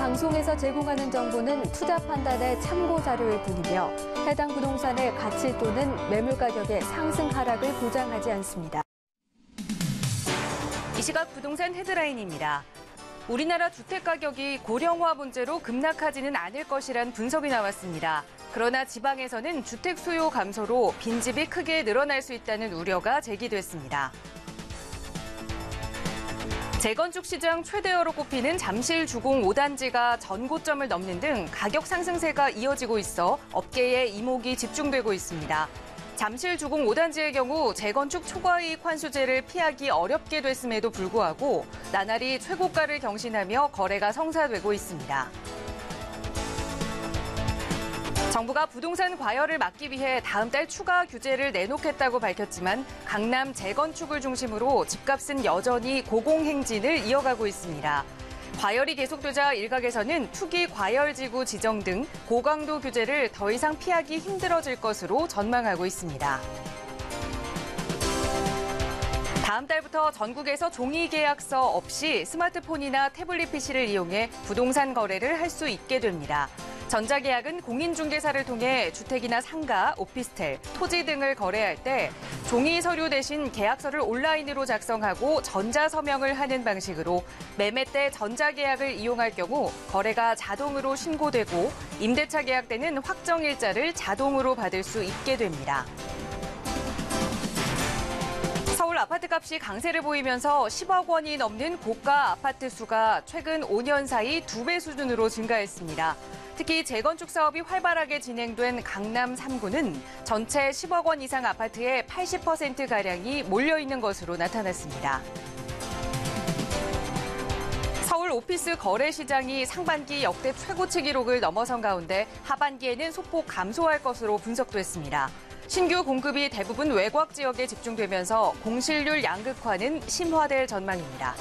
방송에서 제공하는 정보는 투자 판단의 참고 자료일 뿐이며 해당 부동산의 가치 또는 매물 가격의 상승 하락을 보장하지 않습니다. 이 시각 부동산 헤드라인입니다. 우리나라 주택 가격이 고령화 문제로 급락하지는 않을 것이란 분석이 나왔습니다. 그러나 지방에서는 주택 수요 감소로 빈집이 크게 늘어날 수 있다는 우려가 제기됐습니다. 재건축 시장 최대어로 꼽히는 잠실 주공 5단지가 전고점을 넘는 등 가격 상승세가 이어지고 있어 업계에 이목이 집중되고 있습니다. 잠실 주공 5단지의 경우 재건축 초과이익 환수제를 피하기 어렵게 됐음에도 불구하고 나날이 최고가를 경신하며 거래가 성사되고 있습니다. 정부가 부동산 과열을 막기 위해 다음 달 추가 규제를 내놓겠다고 밝혔지만 강남 재건축을 중심으로 집값은 여전히 고공행진을 이어가고 있습니다. 과열이 계속되자 일각에서는 투기 과열지구 지정 등 고강도 규제를 더 이상 피하기 힘들어질 것으로 전망하고 있습니다. 다음 달부터 전국에서 종이 계약서 없이 스마트폰이나 태블릿 PC를 이용해 부동산 거래를 할 수 있게 됩니다. 전자계약은 공인중개사를 통해 주택이나 상가, 오피스텔, 토지 등을 거래할 때 종이 서류 대신 계약서를 온라인으로 작성하고 전자서명을 하는 방식으로 매매 때 전자계약을 이용할 경우 거래가 자동으로 신고되고 임대차 계약 때는 확정일자를 자동으로 받을 수 있게 됩니다. 서울 아파트값이 강세를 보이면서 10억 원이 넘는 고가 아파트 수가 최근 5년 사이 2배 수준으로 증가했습니다. 특히 재건축 사업이 활발하게 진행된 강남 3구는 전체 10억 원 이상 아파트의 80%가량이 몰려있는 것으로 나타났습니다. 서울 오피스 거래 시장이 상반기 역대 최고치 기록을 넘어선 가운데 하반기에는 소폭 감소할 것으로 분석됐습니다. 신규 공급이 대부분 외곽 지역에 집중되면서 공실률 양극화는 심화될 전망입니다.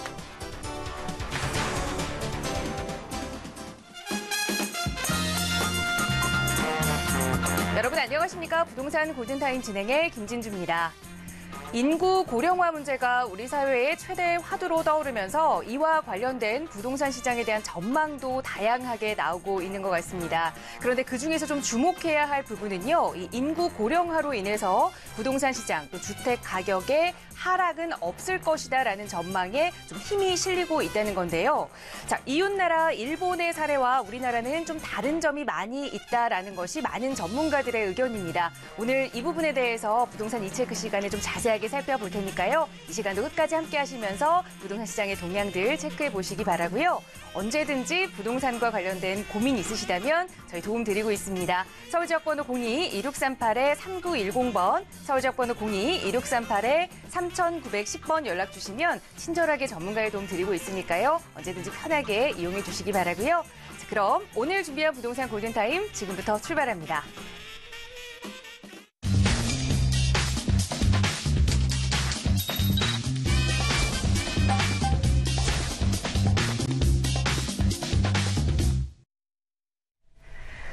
여러분 안녕하십니까? 부동산 골든타임 진행의 김진주입니다. 인구 고령화 문제가 우리 사회의 최대 화두로 떠오르면서 이와 관련된 부동산 시장에 대한 전망도 다양하게 나오고 있는 것 같습니다. 그런데 그중에서 좀 주목해야 할 부분은요. 이 인구 고령화로 인해서 부동산 시장 또 주택 가격의 하락은 없을 것이다라는 전망에 좀 힘이 실리고 있다는 건데요. 자, 이웃나라 일본의 사례와 우리나라는 좀 다른 점이 많이 있다라는 것이 많은 전문가들의 의견입니다. 오늘 이 부분에 대해서 부동산 이체크 시간에 좀 자세하게 살펴볼 테니까요. 이 시간도 끝까지 함께 하시면서 부동산 시장의 동향들 체크해 보시기 바라고요. 언제든지 부동산과 관련된 고민 있으시다면 저희 도움 드리고 있습니다. 서울지역번호 02-2638-3910번, 서울지역번호 02-2638-3910번 연락 주시면 친절하게 전문가의 도움 드리고 있으니까요. 언제든지 편하게 이용해 주시기 바라고요. 자, 그럼 오늘 준비한 부동산 골든타임 지금부터 출발합니다.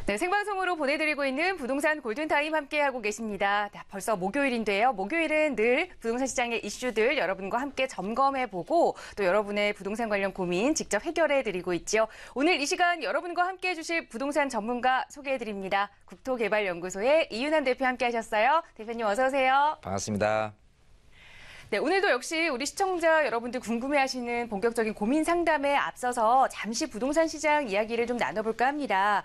네, 생방송으로 보내드리고 있는 부동산 골든타임 함께하고 계십니다. 벌써 목요일인데요. 목요일은 늘 부동산 시장의 이슈들 여러분과 함께 점검해보고 또 여러분의 부동산 관련 고민 직접 해결해드리고 있죠. 오늘 이 시간 여러분과 함께 해주실 부동산 전문가 소개해드립니다. 국토개발연구소의 이윤환 대표 함께하셨어요. 대표님 어서 오세요. 반갑습니다. 네, 오늘도 역시 우리 시청자 여러분들 궁금해하시는 본격적인 고민 상담에 앞서서 잠시 부동산 시장 이야기를 좀 나눠볼까 합니다.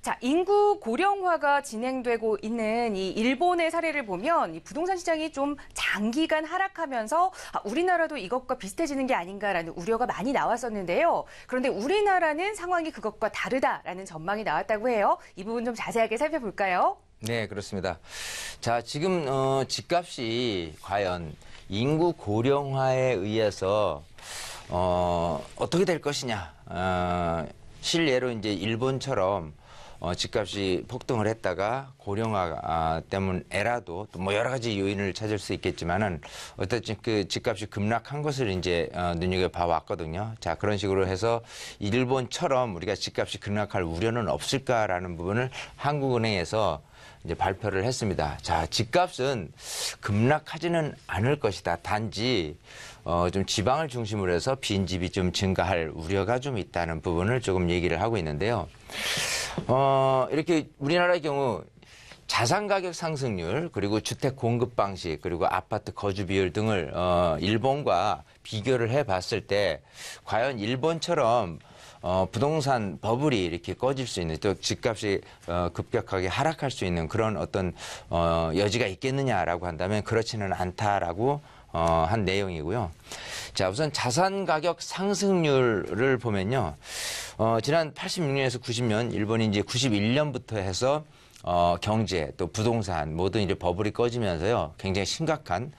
자, 인구 고령화가 진행되고 있는 이 일본의 사례를 보면 이 부동산 시장이 좀 장기간 하락하면서 우리나라도 이것과 비슷해지는 게 아닌가라는 우려가 많이 나왔었는데요. 그런데 우리나라는 상황이 그것과 다르다라는 전망이 나왔다고 해요. 이 부분 좀 자세하게 살펴볼까요? 네, 그렇습니다. 자, 지금 집값이 과연 인구 고령화에 의해서 어떻게 될 것이냐. 실례로 이제 일본처럼 집값이 폭등을 했다가 고령화 때문에라도 또 뭐 여러 가지 요인을 찾을 수 있겠지만은 어쨌든 그 집값이 급락한 것을 이제 눈여겨봐 왔거든요. 자, 그런 식으로 해서 일본처럼 우리가 집값이 급락할 우려는 없을까라는 부분을 한국은행에서 이제 발표를 했습니다. 자, 집값은 급락하지는 않을 것이다. 단지 좀 지방을 중심으로 해서 빈집이 좀 증가할 우려가 좀 있다는 부분을 조금 얘기를 하고 있는데요. 이렇게 우리나라의 경우 자산 가격 상승률, 그리고 주택 공급 방식, 그리고 아파트 거주 비율 등을 일본과 비교를 해봤을 때 과연 일본처럼 부동산 버블이 이렇게 꺼질 수 있는, 또 집값이 급격하게 하락할 수 있는 그런 어떤 여지가 있겠느냐라고 한다면 그렇지는 않다라고 한 내용이고요. 자, 우선 자산 가격 상승률을 보면요. 지난 86년에서 90년, 일본이 이제 91년부터 해서 경제 또 부동산 모든 이제 버블이 꺼지면서요. 굉장히 심각한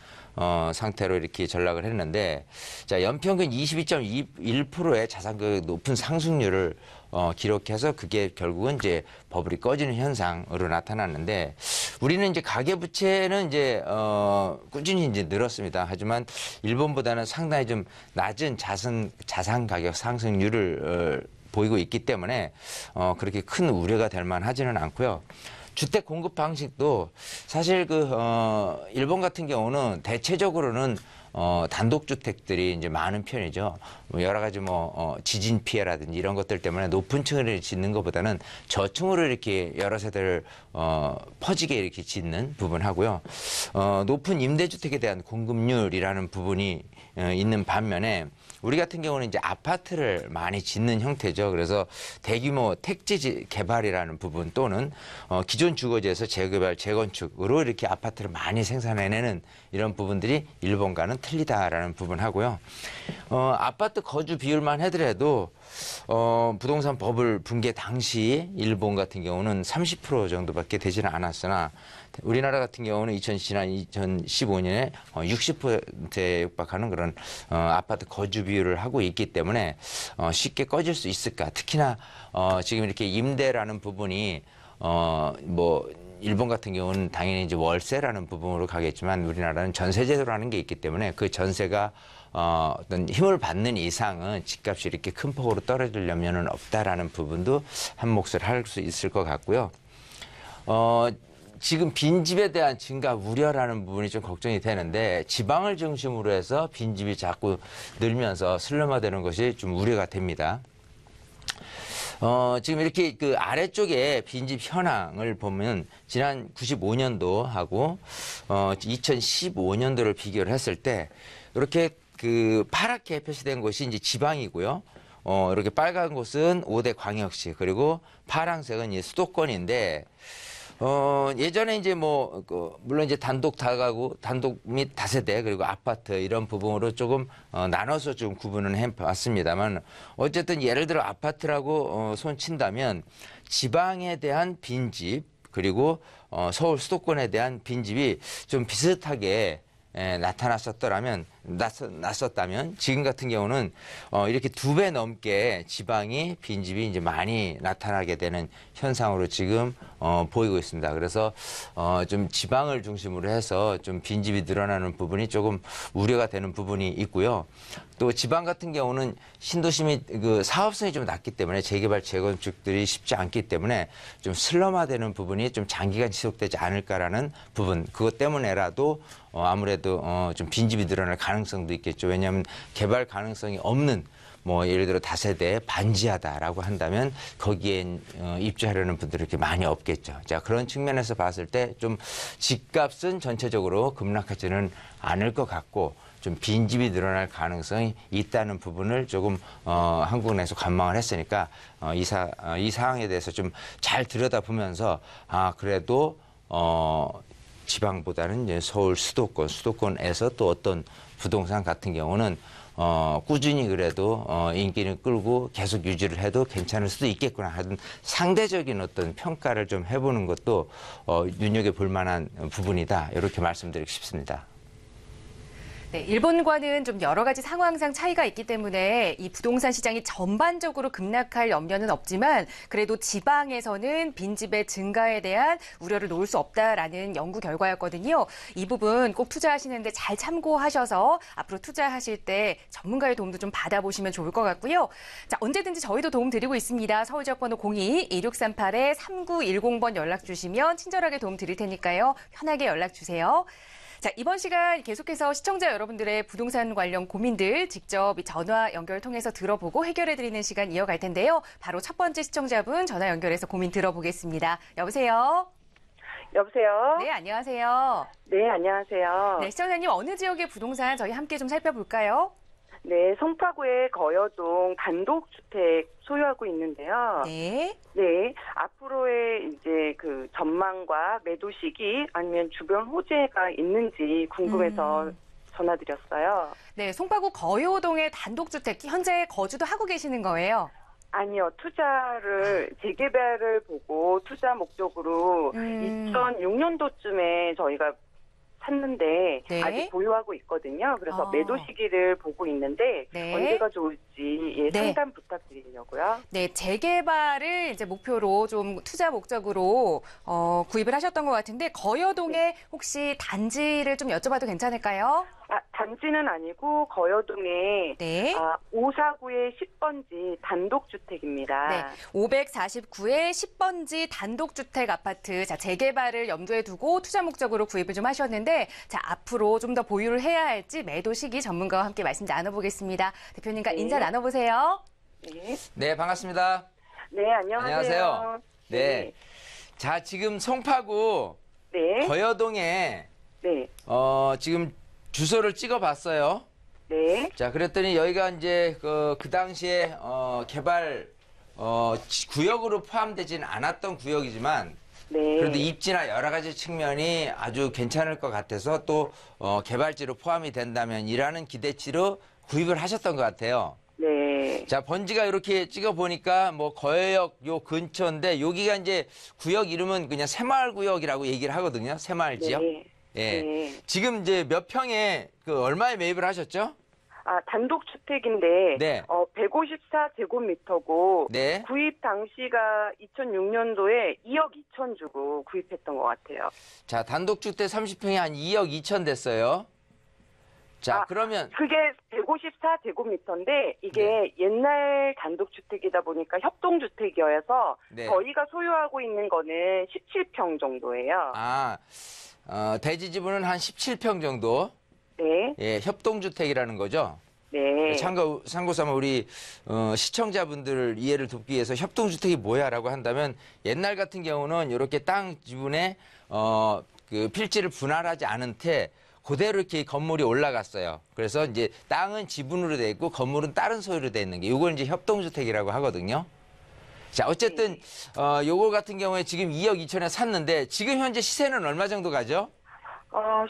상태로 이렇게 전락을 했는데, 자, 연평균 22.21%의 자산 가격 높은 상승률을 기록해서 그게 결국은 이제 버블이 꺼지는 현상으로 나타났는데, 우리는 이제 가계부채는 이제 꾸준히 이제 늘었습니다. 하지만 일본보다는 상당히 좀 낮은 자산 가격 상승률을 보이고 있기 때문에 그렇게 큰 우려가 될 만하지는 않고요. 주택 공급 방식도 사실 일본 같은 경우는 대체적으로는 단독주택들이 이제 많은 편이죠. 여러 가지 지진 피해라든지 이런 것들 때문에 높은 층을 짓는 것보다는 저층으로 이렇게 여러 세대를 퍼지게 이렇게 짓는 부분하고요. 높은 임대주택에 대한 공급률이라는 부분이 있는 반면에 우리 같은 경우는 이제 아파트를 많이 짓는 형태죠. 그래서 대규모 택지 개발이라는 부분 또는 기존 주거지에서 재개발, 재건축으로 이렇게 아파트를 많이 생산해내는 이런 부분들이 일본과는 틀리다라는 부분하고요. 아파트 거주 비율만 하더라도 부동산 버블 붕괴 당시 일본 같은 경우는 30% 정도밖에 되지는 않았으나 우리나라 같은 경우는 지난 2015년에 60%에 육박하는 그런 아파트 거주 비율을 하고 있기 때문에 쉽게 꺼질 수 있을까? 특히나 지금 이렇게 임대라는 부분이 일본 같은 경우는 당연히 이제 월세라는 부분으로 가겠지만 우리나라는 전세제도라는 게 있기 때문에 그 전세가 어떤 힘을 받는 이상은 집값이 이렇게 큰 폭으로 떨어질 염려는 없다라는 부분도 한 몫을 할 수 있을 것 같고요. 지금 빈집에 대한 증가 우려라는 부분이 좀 걱정이 되는데 지방을 중심으로 해서 빈집이 자꾸 늘면서 슬럼화되는 것이 좀 우려가 됩니다. 지금 이렇게 그 아래쪽에 빈집 현황을 보면 지난 95년도하고 2015년도를 비교를 했을 때 이렇게 그 파랗게 표시된 곳이 이제 지방이고요. 이렇게 빨간 곳은 5대 광역시, 그리고 파란색은 이제 수도권인데, 예전에 이제 물론 이제 단독 다가구, 단독 및 다세대, 그리고 아파트 이런 부분으로 조금 나눠서 좀 구분을 해 봤습니다만, 어쨌든 예를 들어 아파트라고 손 친다면 지방에 대한 빈집, 그리고 서울 수도권에 대한 빈집이 좀 비슷하게 나타났었다면 지금 같은 경우는 이렇게 2배 넘게 지방이 빈집이 이제 많이 나타나게 되는 현상으로 지금 보이고 있습니다. 그래서 좀 지방을 중심으로 해서 좀 빈집이 늘어나는 부분이 조금 우려가 되는 부분이 있고요. 또 지방 같은 경우는 신도시 및 그 사업성이 좀 낮기 때문에 재개발, 재건축들이 쉽지 않기 때문에 좀 슬럼화되는 부분이 좀 장기간 지속되지 않을까라는 부분, 그것 때문에라도 아무래도 좀 빈집이 늘어날 가능성도 있겠죠. 왜냐하면 개발 가능성이 없는 예를 들어 다세대 반지하다라고 한다면 거기에 입주하려는 분들이 이렇게 많이 없겠죠. 자, 그런 측면에서 봤을 때 좀 집값은 전체적으로 급락하지는 않을 것 같고 좀 빈집이 늘어날 가능성이 있다는 부분을 조금 한국은행에서 관망을 했으니까 이 상황에 대해서 좀 잘 들여다보면서 그래도 지방보다는 이제 서울 수도권에서 또 어떤 부동산 같은 경우는 꾸준히 그래도 인기를 끌고 계속 유지를 해도 괜찮을 수도 있겠구나 하는 상대적인 어떤 평가를 좀 해보는 것도 눈여겨볼 만한 부분이다, 이렇게 말씀드리고 싶습니다. 네, 일본과는 좀 여러 가지 상황상 차이가 있기 때문에 이 부동산 시장이 전반적으로 급락할 염려는 없지만 그래도 지방에서는 빈집의 증가에 대한 우려를 놓을 수 없다라는 연구 결과였거든요. 이 부분 꼭 투자하시는데 잘 참고하셔서 앞으로 투자하실 때 전문가의 도움도 좀 받아보시면 좋을 것 같고요. 자, 언제든지 저희도 도움 드리고 있습니다. 서울 지역번호 02-2638-3910번 연락 주시면 친절하게 도움 드릴 테니까요. 편하게 연락 주세요. 자, 이번 시간 계속해서 시청자 여러분들의 부동산 관련 고민들 직접 전화 연결 통해서 들어보고 해결해드리는 시간 이어갈 텐데요. 바로 첫 번째 시청자분 전화 연결해서 고민 들어보겠습니다. 여보세요? 여보세요? 네, 안녕하세요. 네, 안녕하세요. 네, 시청자님 어느 지역의 부동산 저희 함께 좀 살펴볼까요? 네, 송파구의 거여동 단독주택 소유하고 있는데요. 네. 네, 앞으로의 이제 그 전망과 매도 시기 아니면 주변 호재가 있는지 궁금해서 전화드렸어요. 네, 송파구 거요동의 단독주택 현재 거주도 하고 계시는 거예요? 아니요, 재개발을 보고 투자 목적으로 2006년도쯤에 저희가 샀는데 네. 아직 보유하고 있거든요. 그래서 아. 매도 시기를 보고 있는데 네. 언제가 좋을지 네. 상담 부탁드리려고요. 네, 재개발을 이제 목표로 좀 투자 목적으로 구입을 하셨던 것 같은데 거여동에 혹시 단지를 좀 여쭤봐도 괜찮을까요? 단지는 아니고 거여동에 네. 549의 10번지 단독주택입니다. 네, 549의 10번지 단독주택 아파트 자 재개발을 염두에 두고 투자 목적으로 구입을 좀 하셨는데 자 앞으로 좀 더 보유를 해야 할지 매도 시기 전문가와 함께 말씀 나눠보겠습니다. 대표님과 네. 인사 나눠보세요. 네, 네, 반갑습니다. 네 안녕하세요. 안녕하세요. 네. 자, 지금 송파구 네. 거여동에 네. 지금 주소를 찍어봤어요. 네. 자, 그랬더니 여기가 이제 그 당시에 개발 구역으로 포함되지는 않았던 구역이지만 네. 그래도 입지나 여러 가지 측면이 아주 괜찮을 것 같아서 또 개발지로 포함이 된다면 이라는 기대치로 구입을 하셨던 것 같아요. 네. 자, 번지가 이렇게 찍어보니까 뭐 거여역 요 근처인데 여기가 이제 구역 이름은 그냥 새마을구역이라고 얘기를 하거든요. 새마을 지역. 네. 예. 네. 지금 이제 몇 평에 얼마에 매입을 하셨죠? 단독주택인데 네. 154제곱미터고 네. 구입 당시가 2006년도에 2억 2천 주고 구입했던 것 같아요. 자, 단독주택 30평이 한 2억 2천 됐어요. 자, 그러면 그게 154제곱미터인데 이게 옛날 단독주택이다 보니까 협동주택이어서 네. 저희가 소유하고 있는 거는 17평 정도예요. 대지 지분은 한 17평 정도. 네. 예, 협동주택이라는 거죠. 네. 참고 삼아 우리 시청자분들 이해를 돕기 위해서 협동주택이 뭐야라고 한다면 옛날 같은 경우는 이렇게 땅 지분에 그 필지를 분할하지 않은 채 그대로 이렇게 건물이 올라갔어요. 그래서 이제 땅은 지분으로 돼 있고 건물은 다른 소유로 돼 있는 게 이걸 이제 협동주택이라고 하거든요. 자, 어쨌든 요거 같은 경우에 지금 2억 2천에 샀는데 지금 현재 시세는 얼마 정도 가죠?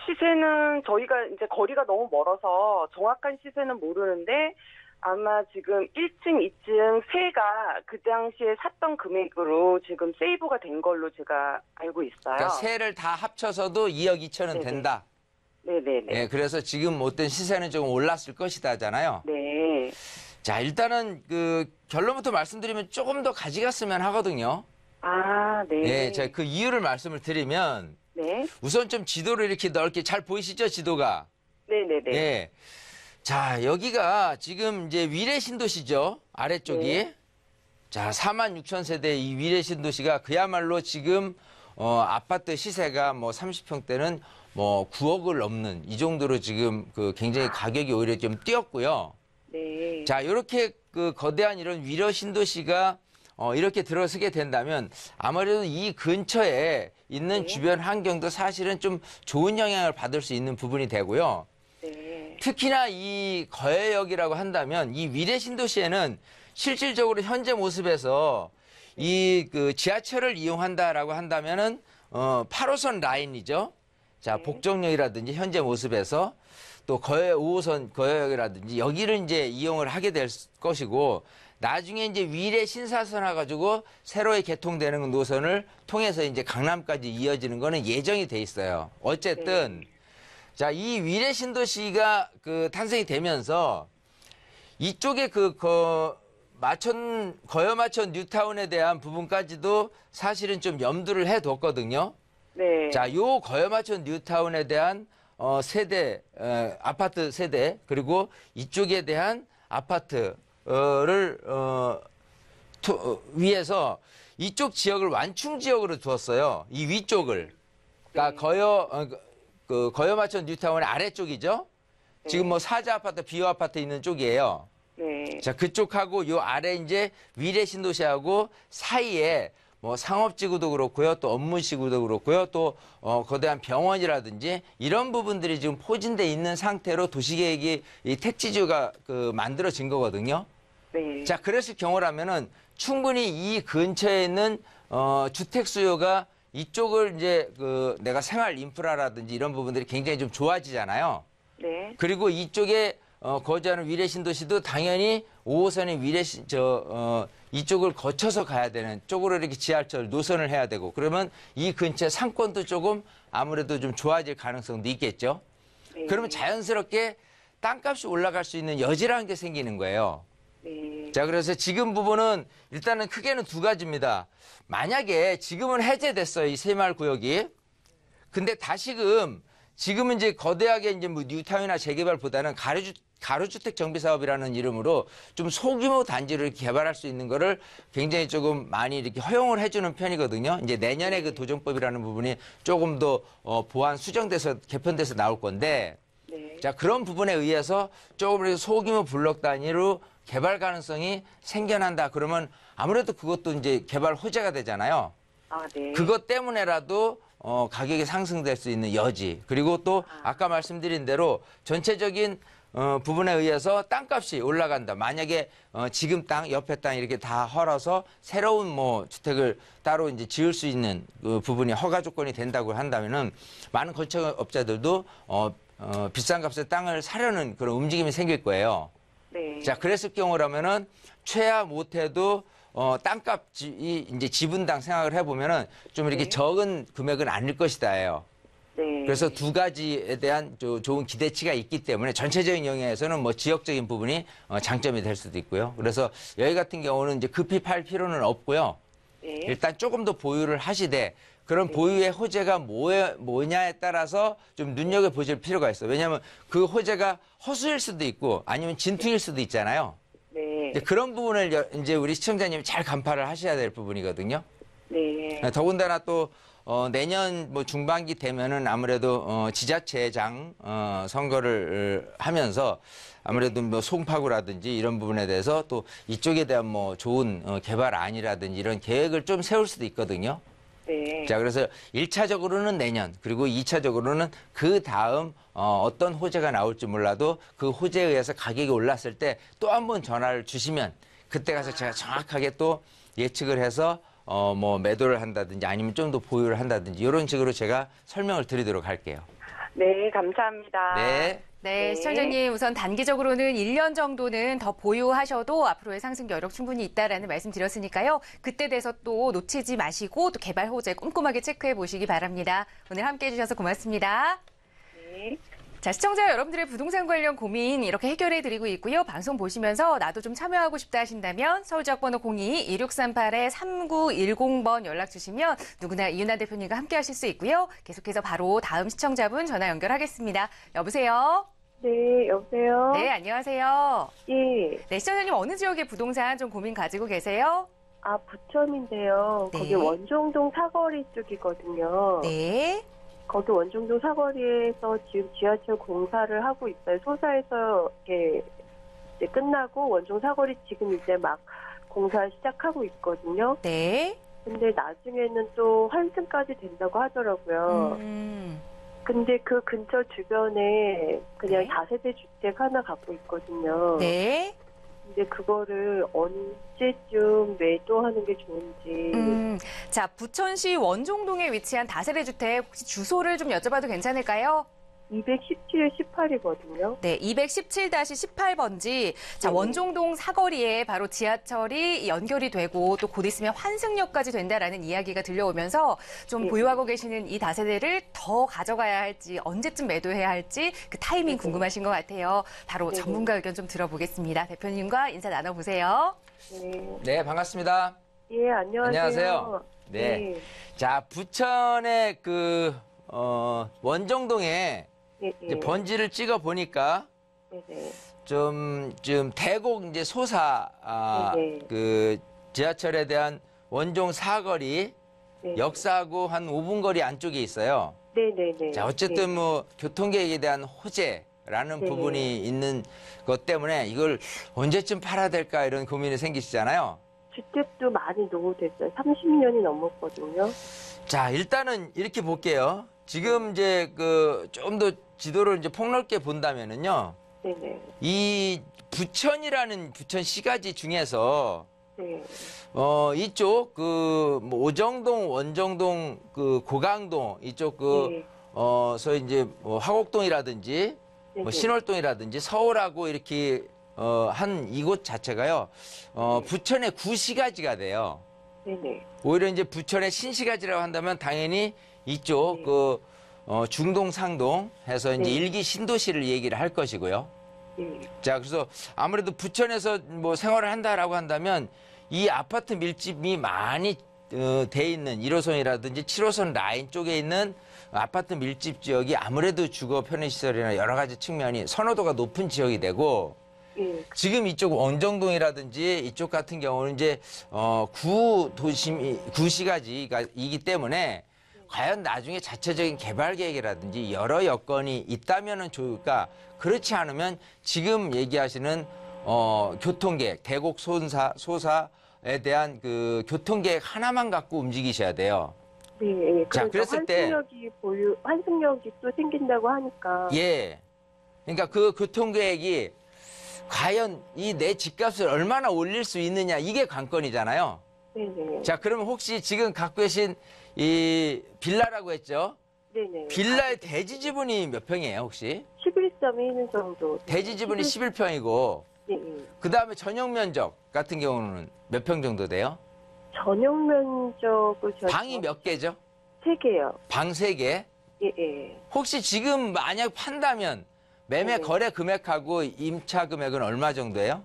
시세는 저희가 이제 거리가 너무 멀어서 정확한 시세는 모르는데 아마 지금 1층, 2층 세가 그 당시에 샀던 금액으로 지금 세이브가 된 걸로 제가 알고 있어요. 그러니까 세를 다 합쳐서도 2억 2천은 네네. 된다. 네네네. 예, 그래서 지금 어떤 시세는 조금 올랐을 것이다잖아요. 네. 자, 일단은 그 결론부터 말씀드리면 조금 더 가져갔으면 하거든요. 네. 예, 제가 그 이유를 말씀을 드리면 네. 우선 좀 지도를 이렇게 넓게 잘 보이시죠, 지도가? 네네네. 예. 자, 여기가 지금 이제 위례 신도시죠, 아래쪽이. 네. 자, 46,000세대 이 위례 신도시가 그야말로 지금 아파트 시세가 뭐 30평대는 뭐 9억을 넘는 이 정도로 지금 그 굉장히 가격이 오히려 좀 뛰었고요. 네. 자, 이렇게 그 거대한 이런 위례 신도시가 이렇게 들어서게 된다면 아무래도 이 근처에 있는 네. 주변 환경도 사실은 좀 좋은 영향을 받을 수 있는 부분이 되고요. 네. 특히나 이 거여역이라고 한다면 이 위례 신도시에는 실질적으로 현재 모습에서 이 그 지하철을 이용한다라고 한다면은 8호선 라인이죠. 자, 복정역이라든지 현재 모습에서 또 5호선 거여역이라든지 여기를 이제 이용을 하게 될 것이고 나중에 이제 위례 신사선 해가지고 새로이 개통되는 노선을 통해서 이제 강남까지 이어지는 거는 예정이 돼 있어요. 어쨌든 자, 이 위례 신도시가 그 탄생이 되면서 이쪽에 거여마천 뉴타운에 대한 부분까지도 사실은 좀 염두를 해뒀거든요. 네. 자, 요 거여마천 뉴타운에 대한 아파트 세대, 그리고 이쪽에 대한 아파트를 위해서 이쪽 지역을 완충 지역으로 두었어요. 이 위쪽을. 그러니까 거여마천 뉴타운의 아래쪽이죠. 지금 뭐 사자 아파트, 비오 아파트 있는 쪽이에요. 네. 자, 그쪽하고 요 아래 이제 위례 신도시하고 사이에 뭐 상업지구도 그렇고요, 또 업무지구도 그렇고요, 또 거대한 병원이라든지 이런 부분들이 지금 포진돼 있는 상태로 도시계획이 이 택지주가 만들어진 거거든요. 네. 자, 그랬을 경우라면은 충분히 이 근처에 있는 주택 수요가 이쪽을 이제 내가 생활 인프라라든지 이런 부분들이 굉장히 좀 좋아지잖아요. 네. 그리고 이쪽에 거주하는 위례 신도시도 당연히 5호선의 이쪽을 거쳐서 가야 되는 쪽으로 이렇게 지하철 노선을 해야 되고, 그러면 이 근처 상권도 조금 아무래도 좀 좋아질 가능성도 있겠죠. 네. 그러면 자연스럽게 땅값이 올라갈 수 있는 여지라는 게 생기는 거예요. 네. 자, 그래서 지금 부분은 일단은 크게는 두 가지입니다. 만약에 지금은 해제됐어요, 이 새마을 구역이. 근데 지금은 이제 거대하게 이제 뭐 뉴타운이나 재개발보다는 가로주택 정비 사업이라는 이름으로 좀 소규모 단지를 개발할 수 있는 거를 굉장히 조금 많이 이렇게 허용을 해주는 편이거든요. 이제 내년에 그 도정법이라는 부분이 조금 더 보완 수정돼서 개편돼서 나올 건데, 네. 자, 그런 부분에 의해서 조금 이렇게 소규모 블록 단위로 개발 가능성이 생겨난다. 그러면 아무래도 그것도 이제 개발 호재가 되잖아요. 아, 네. 그것 때문에라도 가격이 상승될 수 있는 여지, 그리고 또 아까 말씀드린 대로 전체적인 부분에 의해서 땅값이 올라간다. 만약에 지금 땅, 옆에 땅 이렇게 다 헐어서 새로운 뭐 주택을 따로 이제 지을 수 있는 그 부분이 허가 조건이 된다고 한다면은 많은 건축업자들도 비싼 값의 땅을 사려는 그런 움직임이 생길 거예요. 네. 자, 그랬을 경우라면은 최하 못해도 땅값이 이제 지분당 생각을 해보면은 좀 이렇게 네. 적은 금액은 아닐 것이다예요. 네. 그래서 두 가지에 대한 좋은 기대치가 있기 때문에 전체적인 영역에서는 뭐 지역적인 부분이 장점이 될 수도 있고요. 그래서 여기 같은 경우는 이제 급히 팔 필요는 없고요. 네. 일단 조금 더 보유를 하시되 그런 보유의 호재가 뭐냐에 따라서 좀 눈여겨보실 필요가 있어요. 왜냐하면 그 호재가 허수일 수도 있고 아니면 진퉁일 수도 있잖아요. 네. 이제 그런 부분을 이제 우리 시청자님이 잘 간파를 하셔야 될 부분이거든요. 네. 더군다나 또 내년 뭐 중반기 되면은 아무래도 지자체장 선거를 하면서 아무래도 뭐 송파구라든지 이런 부분에 대해서 또 이쪽에 대한 뭐 좋은 개발안이라든지 이런 계획을 좀 세울 수도 있거든요. 네. 자, 그래서 1차적으로는 내년, 그리고 2차적으로는 그 다음 어떤 호재가 나올지 몰라도 그 호재에 의해서 가격이 올랐을 때 또 한 번 전화를 주시면 그때 가서 제가 정확하게 또 예측을 해서 뭐 매도를 한다든지 아니면 좀 더 보유를 한다든지 이런 식으로 제가 설명을 드리도록 할게요. 네, 감사합니다. 네. 네, 네. 시청자님 우선 단기적으로는 1년 정도는 더 보유하셔도 앞으로의 상승 여력 충분히 있다라는 말씀 드렸으니까요. 그때 돼서 또 놓치지 마시고 또 개발 호재 꼼꼼하게 체크해 보시기 바랍니다. 오늘 함께해 주셔서 고맙습니다. 네. 자, 시청자 여러분들의 부동산 관련 고민 이렇게 해결해 드리고 있고요. 방송 보시면서 나도 좀 참여하고 싶다 하신다면 서울지역번호 02-2638-3910번 연락 주시면 누구나 이윤아 대표님과 함께 하실 수 있고요. 계속해서 바로 다음 시청자분 전화 연결하겠습니다. 여보세요? 네, 여보세요? 네, 안녕하세요. 예. 네, 시청자님 어느 지역의 부동산 좀 고민 가지고 계세요? 아, 부천인데요. 네. 거기 원종동 사거리 쪽이거든요. 네. 거기 원종동 사거리에서 지금 지하철 공사를 하고 있어요. 소사에서 이렇게 이제 끝나고 원종 사거리 지금 이제 막 공사 시작하고 있거든요. 네. 근데 나중에는 또 환승까지 된다고 하더라고요. 근데 그 근처 주변에 그냥 네. 다세대 주택 하나 갖고 있거든요. 네. 근데 그거를 언제쯤 매도하는 게 좋은지. 자, 부천시 원종동에 위치한 다세대 주택 혹시 주소를 좀 여쭤봐도 괜찮을까요? 217-18이거든요. 네, 217-18번지. 자, 네. 원종동 사거리에 바로 지하철이 연결이 되고 또 곧 있으면 환승역까지 된다라는 이야기가 들려오면서 좀 네. 보유하고 계시는 이 다세대를 더 가져가야 할지 언제쯤 매도해야 할지 그 타이밍 네. 궁금하신 것 같아요. 바로 네. 전문가 의견 좀 들어보겠습니다. 대표님과 인사 나눠보세요. 네. 네, 반갑습니다. 예, 안녕하세요. 안녕하세요. 네. 자, 부천의 원정동에 예, 이제 번지를 찍어 보니까 네. 좀 대곡 이제 네. 그 지하철에 대한 원종 사거리 네. 역사하고 한 5분 거리 안쪽에 있어요. 네네네. 자, 어쨌든 뭐 교통계획에 대한 호재라는 네. 부분이 있는 것 때문에 이걸 언제쯤 팔아야 될까 이런 고민이 생기시잖아요. 주택도 많이 노후됐어요. 30년이 넘었거든요. 자, 일단은 이렇게 볼게요. 지금 이제 좀 더 지도를 이제 폭넓게 본다면은요. 네네. 이 부천이라는 부천 시가지 중에서 네. 이쪽 뭐 오정동, 원정동, 고강동 이쪽 네. 소위 이제 뭐 화곡동이라든지 뭐 네네. 신월동이라든지 서울하고 이렇게 한 이곳 자체가요. 부천의 구시가지가 돼요. 네네. 오히려 이제 부천의 신시가지라고 한다면 당연히 이쪽 중동, 상동 해서 이제 네. 일기 신도시를 얘기를 할 것이고요. 네. 자, 그래서 아무래도 부천에서 뭐 생활을 한다라고 한다면 이 아파트 밀집이 많이 돼 있는 1호선이라든지 7호선 라인 쪽에 있는 아파트 밀집 지역이 아무래도 주거 편의시설이나 여러 가지 측면이 선호도가 높은 지역이 되고 예. 지금 이쪽 원정동이라든지 이쪽 같은 경우는 이제 구시가지이기 때문에 과연 나중에 자체적인 개발 계획이라든지 여러 여건이 있다면은 좋을까? 그렇지 않으면 지금 얘기하시는 교통계획, 대곡 소사에 대한 그 교통계획 하나만 갖고 움직이셔야 돼요. 네. 예. 자, 그러니까 그랬을 때- 환승역이 또 생긴다고 하니까. 예. 그러니까 그 교통계획이 과연 이 내 집값을 얼마나 올릴 수 있느냐 이게 관건이잖아요. 네네. 자, 그러면 혹시 지금 갖고 계신 이 빌라라고 했죠? 네네. 빌라의 대지 지분이 몇 평이에요, 혹시? 11.1 정도. 대지 지분이 11평이고 예, 예. 그다음에 전용 면적 같은 경우는 몇 평 정도 돼요? 전용 면적을 방이 몇 개죠? 3개요. 방 3개? 예, 예. 혹시 지금 만약 판다면 매매 네. 거래 금액하고 임차 금액은 얼마 정도예요?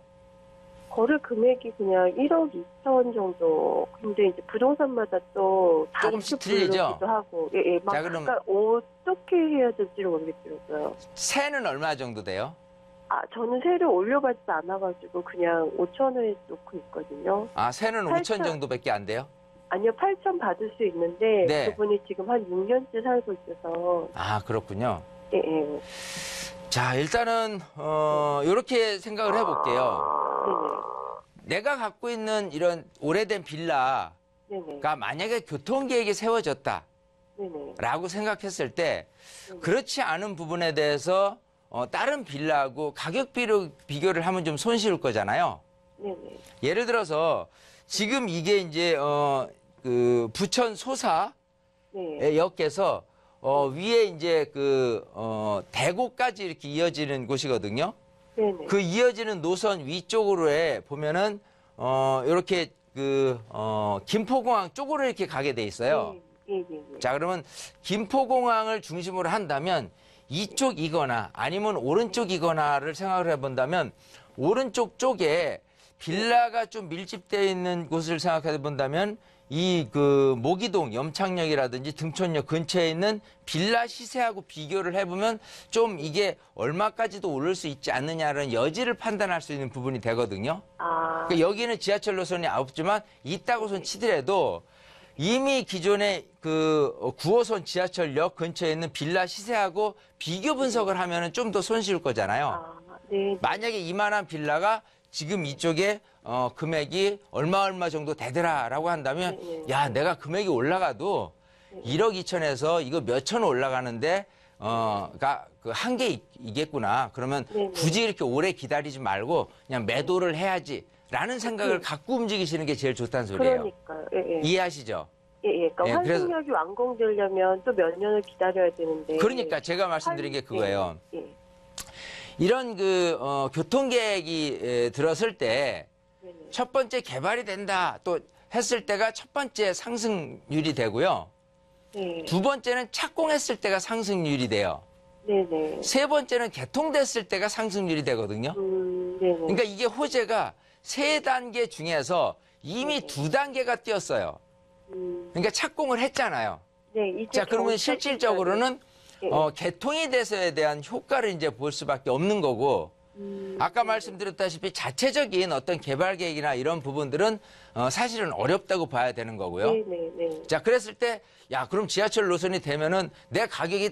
거래 금액이 그냥 1억 2천 정도. 근데 이제 부동산마다 또 조금씩 다르게 틀리죠? 부르기도 하고. 예, 예. 막 자, 그럼- 그러니까 어떻게 해야 될지를 모르겠더라고요. 세는 얼마 정도 돼요? 아, 저는 세를 올려받지 않아가지고 그냥 5천을 놓고 있거든요. 아, 세는 5천 8천. 정도밖에 안 돼요? 아니요, 8천 받을 수 있는데 네. 그분이 지금 한 6년째 살고 있어서. 아, 그렇군요. 예, 예. 자, 일단은 이렇게 생각을 해볼게요. 내가 갖고 있는 이런 오래된 빌라가 네네. 네네. 만약에 교통계획이 세워졌다라고 네네. 생각했을 때 그렇지 않은 부분에 대해서 다른 빌라하고 가격 비교를 하면 좀 손쉬울 거잖아요. 네네. 예를 들어서 지금 이게 이제 그 부천 소사의 네. 역에서 위에 이제 대구까지 이렇게 이어지는 곳이거든요. 네네. 그 이어지는 노선 위쪽으로에 보면은 이렇게 김포공항 쪽으로 이렇게 가게 돼 있어요. 예, 예, 예. 자, 그러면 김포공항을 중심으로 한다면 이쪽이거나 아니면 오른쪽이거나를 생각을 해본다면 오른쪽 쪽에 빌라가 좀 밀집되어 있는 곳을 생각해 본다면 이 모기동 염창역이라든지 등촌역 근처에 있는 빌라 시세하고 비교를 해보면 좀 이게 얼마까지도 오를 수 있지 않느냐는 여지를 판단할 수 있는 부분이 되거든요. 아, 그러니까 여기는 지하철 노선이 없지만 있다고선 치더라도 이미 기존의 9호선 지하철역 근처에 있는 빌라 시세하고 비교 분석을 하면은 좀 더 손쉬울 거잖아요. 아, 네. 만약에 이만한 빌라가 지금 이쪽에 금액이 얼마 정도 되더라라고 한다면 네. 야, 내가 금액이 올라가도 1억 2천에서 이거 몇 천 올라가는데 한 개이겠구나. 그러면 네. 굳이 이렇게 오래 기다리지 말고 그냥 매도를 해야지라는 생각을 갖고 움직이시는 게 제일 좋다는 소리예요. 그러니까요. 예, 예. 이해하시죠? 그러니까 예, 그래서- 환승역이 완공되려면 또 몇 년을 기다려야 되는데. 그러니까 제가 말씀드린 게 그거예요. 예. 이런 교통계획이 들었을 때 첫 번째 개발이 된다 또 했을 때가 첫 번째 상승률이 되고요. 네. 두 번째는 착공했을 때가 상승률이 돼요. 네네. 세 번째는 개통됐을 때가 상승률이 되거든요. 네네. 그러니까 이게 호재가 세 단계 중에서 이미 두 단계가 뛰었어요. 그러니까 착공을 했잖아요. 네, 이제 자, 그러면 겨우 실질적으로는 예. 개통이 돼서에 대한 효과를 이제 볼 수밖에 없는 거고, 아까 말씀드렸다시피 자체적인 어떤 개발 계획이나 이런 부분들은 사실은 어렵다고 봐야 되는 거고요. 네네네. 자, 그랬을 때, 야, 그럼 지하철 노선이 되면은 내 가격이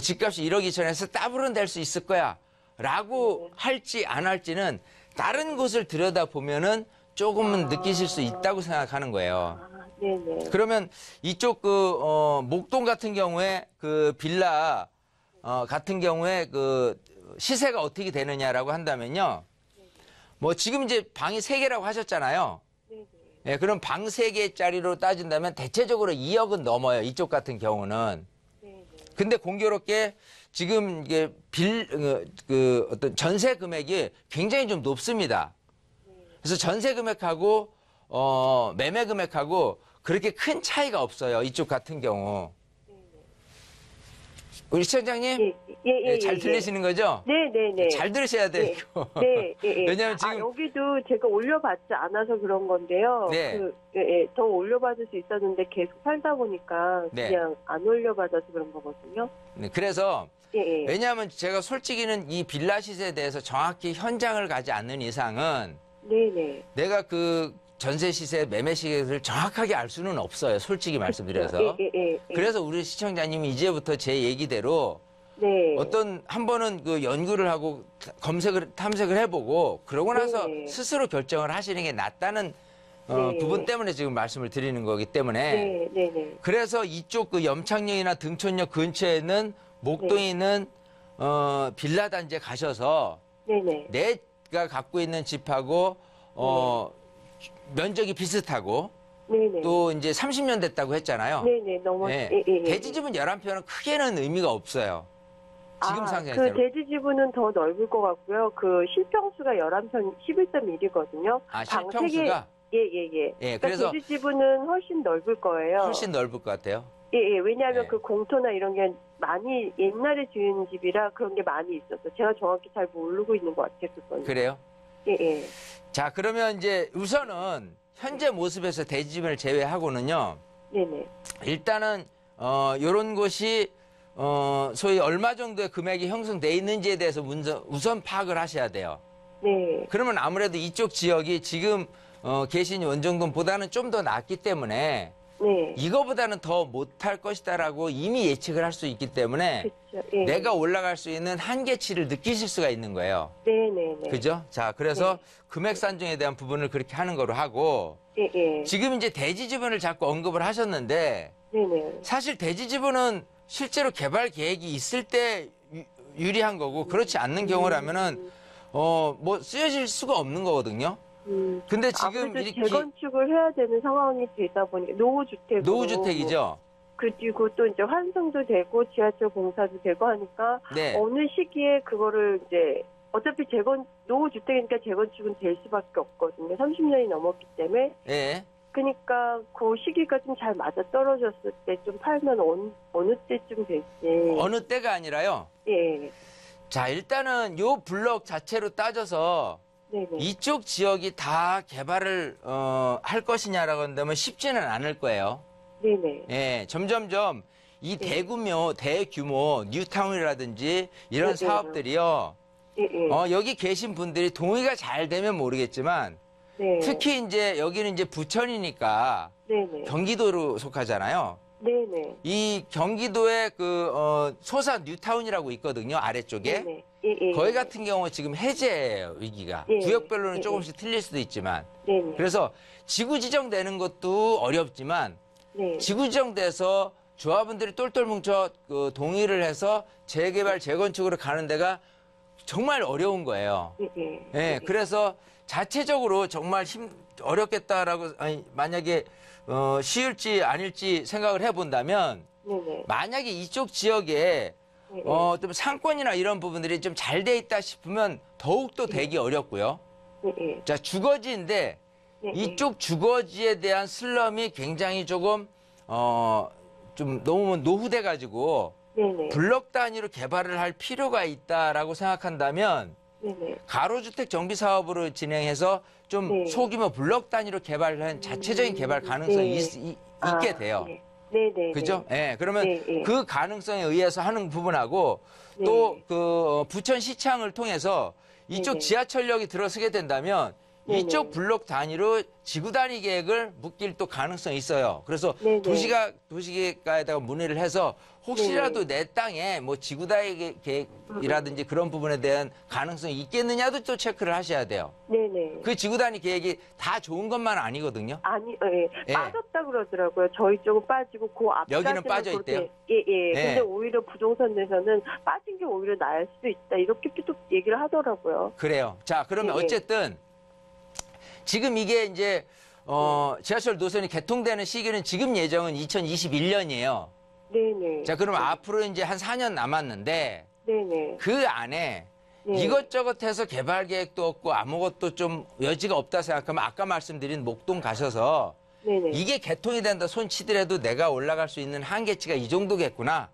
집값이 1억 2천에서 더블은 될 수 있을 거야. 라고 할지 안 할지는 다른 곳을 들여다보면은 조금은 느끼실 수 있다고 생각하는 거예요. 네네. 그러면 이쪽 목동 같은 경우에 그 빌라 같은 경우에 그 시세가 어떻게 되느냐라고 한다면요. 뭐 지금 이제 방이 3개라고 하셨잖아요. 예, 그럼 방 3개짜리로 따진다면 대체적으로 2억은 넘어요. 이쪽 같은 경우는. 근데 공교롭게 지금 이게 어떤 전세 금액이 굉장히 좀 높습니다. 그래서 전세 금액하고 매매 금액하고 그렇게 큰 차이가 없어요. 이쪽 같은 경우. 우리 시청자님 잘 들리시는 거죠? 네네네. 잘 들으셔야 돼요. 이거. 네, 왜냐하면 지금 여기도 제가 올려받지 않아서 그런 건데요. 네. 더 올려받을 수 있었는데 계속 살다 보니까 네. 그냥 안 올려받아서 그런 거거든요. 네, 그래서 예. 왜냐하면 제가 솔직히는 이 빌라 시세에 대해서 정확히 현장을 가지 않는 이상은 네네. 내가 그 전세 시세, 매매 시세를 정확하게 알 수는 없어요. 솔직히 말씀드려서. 예. 그래서 우리 시청자님이 이제부터 제 얘기대로 네. 어떤 한 번은 그 연구를 하고 탐색을 해보고 그러고 나서 네. 스스로 결정을 하시는 게 낫다는 네. 부분 때문에 지금 말씀을 드리는 거기 때문에 네네. 그래서 이쪽 그 염창역이나 등촌역 근처에 있는 목동에 있는 빌라 단지에 가셔서 네네. 내가 갖고 있는 집하고 면적이 비슷하고 네네. 또 이제 30년 됐다고 했잖아요. 네네. 너무 예. 예. 대지집은 11평은 크게는 의미가 없어요. 지금 상황에서. 그 대지지구는 더 넓을 것 같고요. 그 실평수가 11평 11.1이거든요. 아, 실평수가 예. 예, 그러니까 그래서 대지지구는 훨씬 넓을 거예요. 훨씬 넓을 것 같아요. 예. 왜냐하면 예. 그 공터나 이런 게 많이 옛날에 지은 집이라 그런 게 많이 있어서 제가 정확히 잘 모르고 있는 것 같아요. 그건. 그래요? 예. 자, 그러면 이제 우선은 현재 모습에서 대지집을 제외하고는요. 네네. 일단은 요런 곳이 소위 얼마 정도의 금액이 형성돼 있는지에 대해서 우선 파악을 하셔야 돼요. 네. 그러면 아무래도 이쪽 지역이 지금 계신 원정동보다는 좀 더 낫기 때문에 네. 이거보다는 더 못할 것이다라고 이미 예측을 할 수 있기 때문에 그렇죠. 예. 내가 올라갈 수 있는 한계치를 느끼실 수가 있는 거예요. 네네네. 그죠? 자, 그래서 금액 산정에 대한 부분을 그렇게 하는 거로 하고 예. 지금 이제 대지지분을 자꾸 언급을 하셨는데 네네. 사실 대지지분은 실제로 개발 계획이 있을 때 유리한 거고 그렇지 않는 경우라면은 뭐 쓰여질 수가 없는 거거든요. 근데 지금 아무래도 이렇게 재건축을 해야 되는 상황이 되다 보니 노후주택이죠. 그리고 또 이제 환승도 되고 지하철 공사도 되고 하니까 네. 어느 시기에 그거를 이제 어차피 노후주택이니까 재건축은 될 수밖에 없거든요. 30년이 넘었기 때문에. 예. 그러니까 그 시기가 좀 잘 맞아 떨어졌을 때 좀 팔면 어느 때쯤 될지. 어느 때가 아니라요. 예. 자, 일단은 요 블록 자체로 따져서 네네. 이쪽 지역이 다 개발을 할 것이냐라고 한다면 쉽지는 않을 거예요. 네네. 예, 점점점 이 대규모 뉴타운이라든지 이런 네네. 사업들이요. 예. 여기 계신 분들이 동의가 잘 되면 모르겠지만 네. 특히 이제 여기는 이제 부천이니까 네네. 경기도로 속하잖아요. 네네. 이 경기도의 소산 뉴타운이라고 있거든요. 아래쪽에. 네네. 예. 거기 같은 경우 지금 해제예요, 위기가. 예. 구역별로는 예. 조금씩 틀릴 수도 있지만. 네네. 그래서 지구 지정되는 것도 어렵지만 네. 지구 지정돼서 조합원들이 똘똘 뭉쳐 동의를 해서 재개발, 재건축으로 가는 데가 정말 어려운 거예요. 예. 예, 그래서 자체적으로 정말 어렵겠다라고 아니, 만약에 쉬울지 아닐지 생각을 해본다면 네네. 만약에 이쪽 지역에 네네. 좀 상권이나 이런 부분들이 좀 잘 돼 있다 싶으면 더욱더 되기 어렵고요. 네네. 자, 주거지인데 네네. 이쪽 주거지에 대한 슬럼이 굉장히 조금 좀 너무 노후돼 가지고 네네. 블록 단위로 개발을 할 필요가 있다라고 생각한다면 네네. 가로주택 정비 사업으로 진행해서 좀 네. 소규모 블록 단위로 개발한 자체적인 개발 가능성이 네. 있게 돼요. 네. 네네. 그죠? 예. 그러면 네, 네. 그 가능성에 의해서 하는 부분하고 네. 또 그 부천 시창을 통해서 이쪽 네, 네. 지하철역이 들어서게 된다면 네, 이쪽 네. 블록 단위로 지구 단위 계획을 묶일 또 가능성이 있어요. 그래서 네, 네. 도시계획과에다가 문의를 해서 혹시라도 내 땅에 뭐 지구 단위 계획이라든지 그런 부분에 대한 가능성이 있겠느냐도 또 체크를 하셔야 돼요. 네네. 그 지구 단위 계획이 다 좋은 것만 아니거든요. 아니, 예. 예. 빠졌다 그러더라고요. 저희 쪽은 빠지고 그 앞까지는 여기는 빠져 그렇게- 있대요? 예, 예. 예. 근데 오히려 부동산에서는 빠진 게 오히려 나을 수도 있다. 이렇게 또 얘기를 하더라고요. 그래요. 자, 그러면 예, 예. 어쨌든 지금 이게 이제 지하철 노선이 개통되는 시기는 지금 예정은 2021년이에요. 네네. 자, 그럼 앞으로 이제 한 4년 남았는데 네네. 그 안에 네. 이것저것 해서 개발 계획도 없고 아무것도 좀 여지가 없다 생각하면 아까 말씀드린 목동 가셔서 네네. 이게 개통이 된다 손치더라도 내가 올라갈 수 있는 한계치가 이 정도겠구나.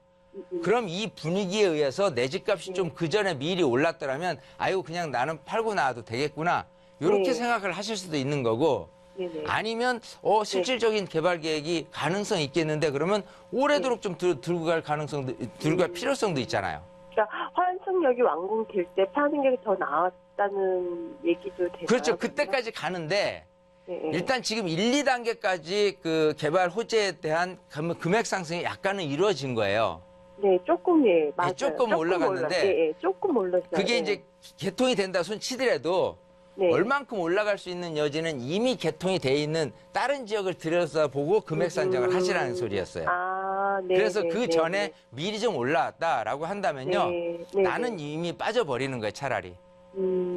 그럼 이 분위기에 의해서 내 집값이 좀 그 전에 미리 올랐더라면 아이고 그냥 나는 팔고 나와도 되겠구나. 이렇게 네. 생각을 하실 수도 있는 거고 네네. 아니면 실질적인 개발 계획이 가능성이 있겠는데 그러면 오래도록 좀 들고 갈 가능성도 들고 갈 필요성도 있잖아요. 그러니까 환승역이 완공될 때 파는 게 더 나았다는 얘기도 되나요? 그렇죠. 그때까지 가는데 네, 네. 일단 지금 1, 2단계까지 그 개발 호재에 대한 금액 상승이 약간은 이루어진 거예요. 네, 조금 예, 맞아요. 조금 올라갔는데 예, 예, 조금 올랐어요. 그게 예. 이제 개통이 된다 손 치더라도 네. 얼만큼 올라갈 수 있는 여지는 이미 개통이 돼 있는 다른 지역을 들여다보고 금액 산정을 하시라는 소리였어요. 아, 네. 그래서 네, 그 네, 전에 네. 미리 좀 올라왔다라고 한다면요. 네, 네, 나는 네. 이미 빠져버리는 거예요, 차라리.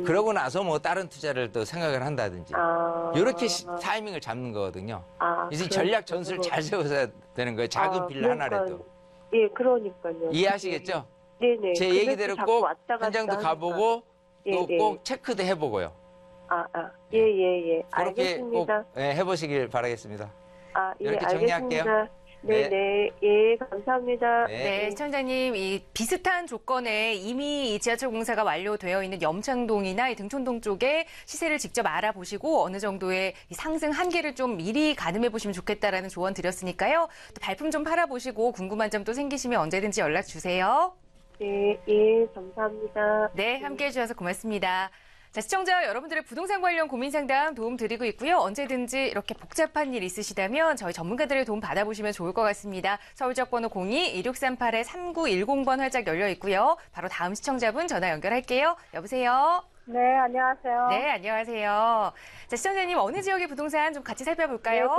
그러고 나서 뭐 다른 투자를 또 생각을 한다든지. 아, 이렇게 타이밍을 잡는 거거든요. 그래서 전략 전술 잘 세워서 되는 거예요. 작은 빌라 하나라도. 예, 그러니까요. 이해하시겠죠? 네네. 제 얘기대로 꼭 현장도 가보고 또 예, 꼭 체크도 해보고요. 예, 예, 예. 그렇게 꼭 알겠습니다. 해보시길 바라겠습니다. 예, 이렇게 알겠습니다. 정리할게요. 네, 네. 예, 감사합니다. 네, 시청자님, 이 비슷한 조건에 이미 이 지하철 공사가 완료되어 있는 염창동이나 이 등촌동 쪽에 시세를 직접 알아보시고 어느 정도의 이 상승 한계를 좀 미리 가늠해 보시면 좋겠다라는 조언 드렸으니까요. 또 발품 좀 팔아보시고 궁금한 점 또 생기시면 언제든지 연락 주세요. 네, 예, 감사합니다. 네, 함께해 주셔서 고맙습니다. 자, 시청자 여러분들의 부동산 관련 고민 상담 도움 드리고 있고요. 언제든지 이렇게 복잡한 일 있으시다면 저희 전문가들의 도움 받아보시면 좋을 것 같습니다. 서울지역 번호 02-2638-3910번 활짝 열려 있고요. 바로 다음 시청자분 전화 연결할게요. 여보세요? 네, 안녕하세요. 네, 안녕하세요. 자, 시청자님 어느 지역의 부동산 좀 같이 네, 살펴볼까요?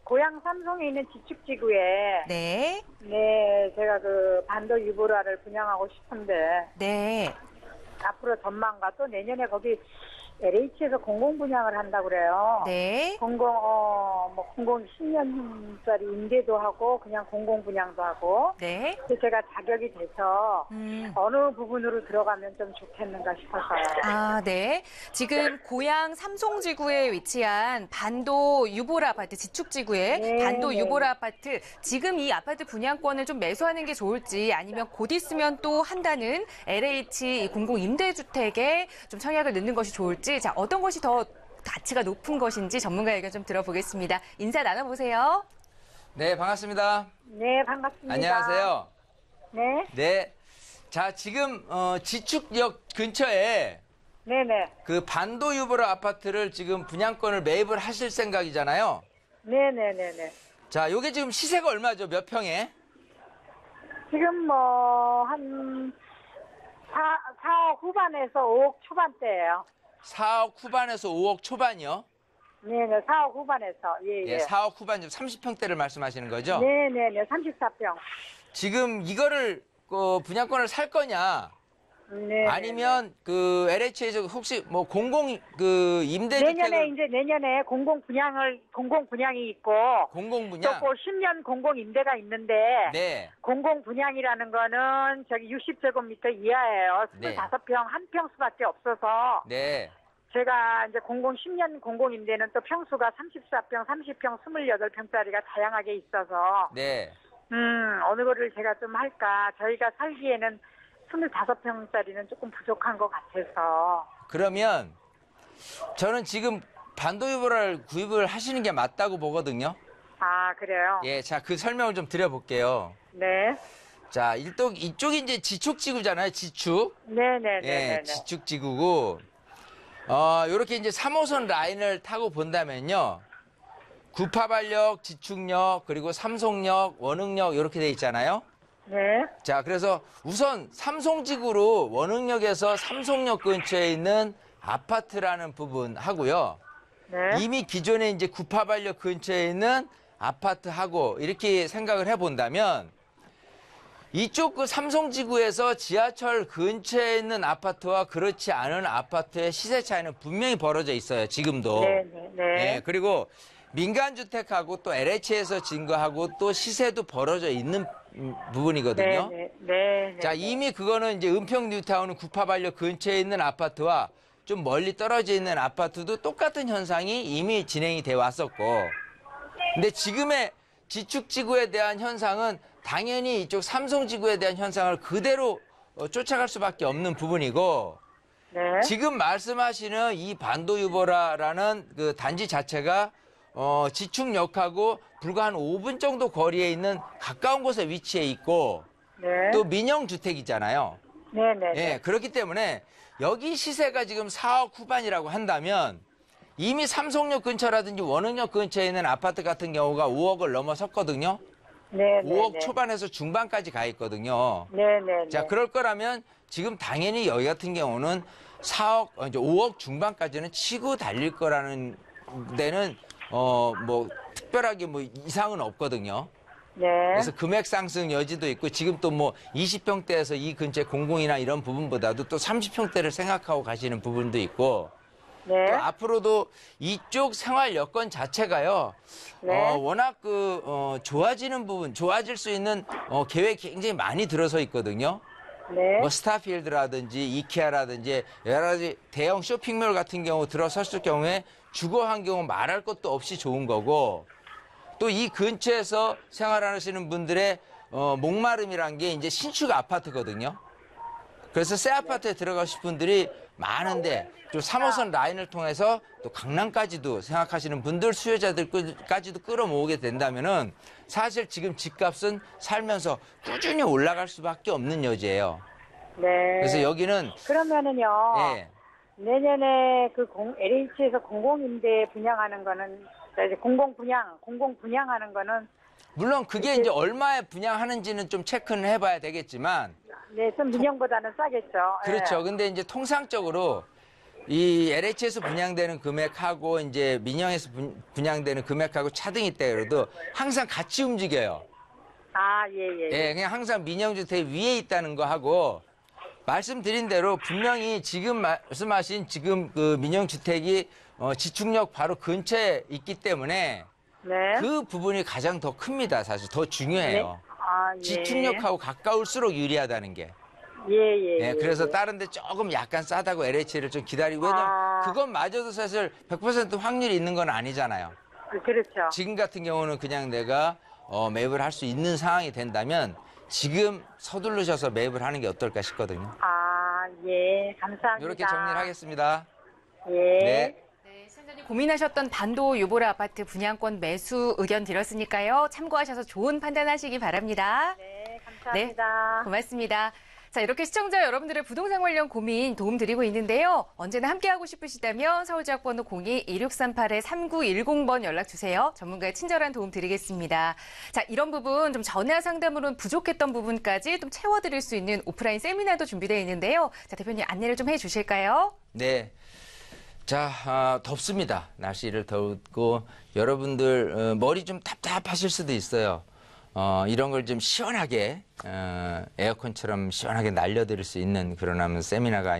고향 삼성에 있는 지축지구에 네, 네, 제가 그 반도 유보라를 분양하고 싶은데 네. 앞으로 전망과 또 내년에 거기 LH에서 공공 분양을 한다고 그래요. 네. 공공 10년짜리 임대도 하고 그냥 공공 분양도 하고. 네. 그래서 제가 자격이 돼서 어느 부분으로 들어가면 좀 좋겠는가 싶어서요. 아, 네. 지금 고향 삼송지구에 위치한 반도 유보라 아파트, 지축지구의 네, 반도 네. 유보라 아파트, 지금 이 아파트 분양권을 좀 매수하는 게 좋을지 아니면 곧 있으면 또 한다는 LH 공공 임대주택에 좀 청약을 넣는 것이 좋을지, 자, 어떤 것이 더 가치가 높은 것인지 전문가 의견 좀 들어보겠습니다. 인사 나눠보세요. 네, 반갑습니다. 네, 반갑습니다. 안녕하세요. 네, 네. 자, 지금 지축역 근처에 네네. 그 반도 유보라 아파트를 지금 분양권을 매입을 하실 생각이잖아요. 네네네네. 자, 요게 지금 시세가 얼마죠? 몇 평에? 지금 뭐, 한 4억 후반에서 5억 초반대예요. 4억 후반에서 5억 초반이요? 네네, 4억 후반에서. 예, 예, 예. 4억 후반, 30평대를 말씀하시는 거죠? 네네네, 34평. 지금 이거를 분양권을 살 거냐, 네. 아니면 그 LH에서 혹시 뭐 공공 그 임대주택을 내년에 공공 분양이 있고 공공 분양? 또 10년 공공 임대가 있는데 네. 공공 분양이라는 거는 저기 60제곱미터 이하예요. 네. 25평 한 평수밖에 없어서 네. 제가 이제 10년 공공 임대는 또 평수가 34평, 30평, 28평짜리가 다양하게 있어서 네. 어느 거를 제가 좀 할까? 저희가 살기에는 25평짜리는 조금 부족한 것 같아서. 그러면 저는 지금 반도유보를 구입을 하시는 게 맞다고 보거든요. 아, 그래요? 예, 자, 그 설명을 좀 드려볼게요. 네. 자, 이쪽이 이제 지축지구잖아요, 지축. 네네네. 예, 지축지구고, 요렇게 이제 3호선 라인을 타고 본다면요. 구파발역, 지축역, 그리고 삼송역, 원흥역, 이렇게 돼 있잖아요. 네. 자, 그래서 우선 삼송지구로 원흥역에서 삼송역 근처에 있는 아파트라는 부분 하고요. 네. 이미 기존에 이제 구파발역 근처에 있는 아파트하고 이렇게 생각을 해본다면 이쪽 그 삼송지구에서 지하철 근처에 있는 아파트와 그렇지 않은 아파트의 시세 차이는 분명히 벌어져 있어요, 지금도. 네. 예, 그리고 민간주택하고 또 LH에서 증거하고 또 시세도 벌어져 있는 부분이거든요. 네. 자, 이미 그거는 이제 은평 뉴타운은 구파발역 근처에 있는 아파트와 좀 멀리 떨어져 있는 아파트도 똑같은 현상이 이미 진행이 돼 왔었고. 근데 지금의 지축지구에 대한 현상은 당연히 이쪽 삼성지구에 대한 현상을 그대로 쫓아갈 수밖에 없는 부분이고. 네. 지금 말씀하시는 이 반도유보라라는 그 단지 자체가 지축역하고 불과 한 5분 정도 거리에 있는 가까운 곳에 위치해 있고 네. 또 민영주택이잖아요. 네네. 예, 그렇기 때문에 여기 시세가 지금 4억 후반이라고 한다면 이미 삼성역 근처라든지 원흥역 근처에 있는 아파트 같은 경우가 5억을 넘어섰거든요. 네. 5억 초반에서 중반까지 가 있거든요. 네네. 자, 그럴 거라면 지금 당연히 여기 같은 경우는 4억, 이제 5억 중반까지는 치고 달릴 거라는 데는 뭐 특별하게 뭐 이상은 없거든요. 네. 그래서 금액 상승 여지도 있고 지금 또 뭐 20평대에서 이 근처 공공이나 이런 부분보다도 또 30평대를 생각하고 가시는 부분도 있고 네. 또 앞으로도 이쪽 생활 여건 자체가요. 네. 워낙 좋아지는 부분, 좋아질 수 있는 계획이 굉장히 많이 들어서 있거든요. 네. 뭐 스타필드라든지 이케아라든지 여러 가지 대형 쇼핑몰 같은 경우 들어섰을 경우에 주거 환경은 말할 것도 없이 좋은 거고 또 이 근처에서 생활하시는 분들의 목마름이란 게 이제 신축 아파트거든요. 그래서 새 아파트에 들어가실 분들이 많은데 또 3호선 라인을 통해서 또 강남까지도 생각하시는 분들 수요자들까지도 끌어모으게 된다면은 사실 지금 집값은 살면서 꾸준히 올라갈 수밖에 없는 여지예요. 네. 그래서 여기는 그러면은요. 예, 내년에 그 LH에서 공공임대 분양하는 거는 이제 공공 분양하는 거는 물론 그게 이제 얼마에 분양하는지는 좀 체크는 해봐야 되겠지만 네, 좀 민영보다는 싸겠죠. 그렇죠. 예. 근데 이제 통상적으로 이 LH에서 분양되는 금액하고 이제 민영에서 분양되는 금액하고 차등이 있다 그래도 항상 같이 움직여요. 아, 예. 예, 그냥 항상 민영주택 위에 있다는 거 하고 말씀드린 대로 분명히 지금 말씀하신 지금 그 민영주택이 지축역 바로 근처에 있기 때문에 네. 그 부분이 가장 더 큽니다. 사실 더 중요해요. 아, 예. 지축역하고 가까울수록 유리하다는 게. 예. 예, 그래서 다른 데 조금 약간 싸다고 LH를 좀 기다리고 왜냐면 그것마저도 사실 100% 확률이 있는 건 아니잖아요. 그렇죠. 지금 같은 경우는 그냥 내가 매입을 할 수 있는 상황이 된다면 지금 서두르셔서 매입을 하는 게 어떨까 싶거든요. 아, 예. 감사합니다. 이렇게 정리를 하겠습니다. 예. 네. 네, 시청자님 고민하셨던 반도 유보라 아파트 분양권 매수 의견 드렸으니까요. 참고하셔서 좋은 판단하시기 바랍니다. 네, 감사합니다. 고맙습니다. 자, 이렇게 시청자 여러분들의 부동산 관련 고민 도움드리고 있는데요. 언제나 함께하고 싶으시다면 서울지역번호 02-2638-3910번 연락주세요. 전문가의 친절한 도움 드리겠습니다. 자, 이런 부분 좀 전화 상담으로는 부족했던 부분까지 좀 채워드릴 수 있는 오프라인 세미나도 준비되어 있는데요. 자, 대표님 안내를 좀 해주실까요? 네. 자, 덥습니다. 날씨를 더웠고 여러분들 머리 좀 답답하실 수도 있어요. 이런 걸 좀 시원하게 에어컨처럼 시원하게 날려드릴 수 있는 그런 한번 세미나가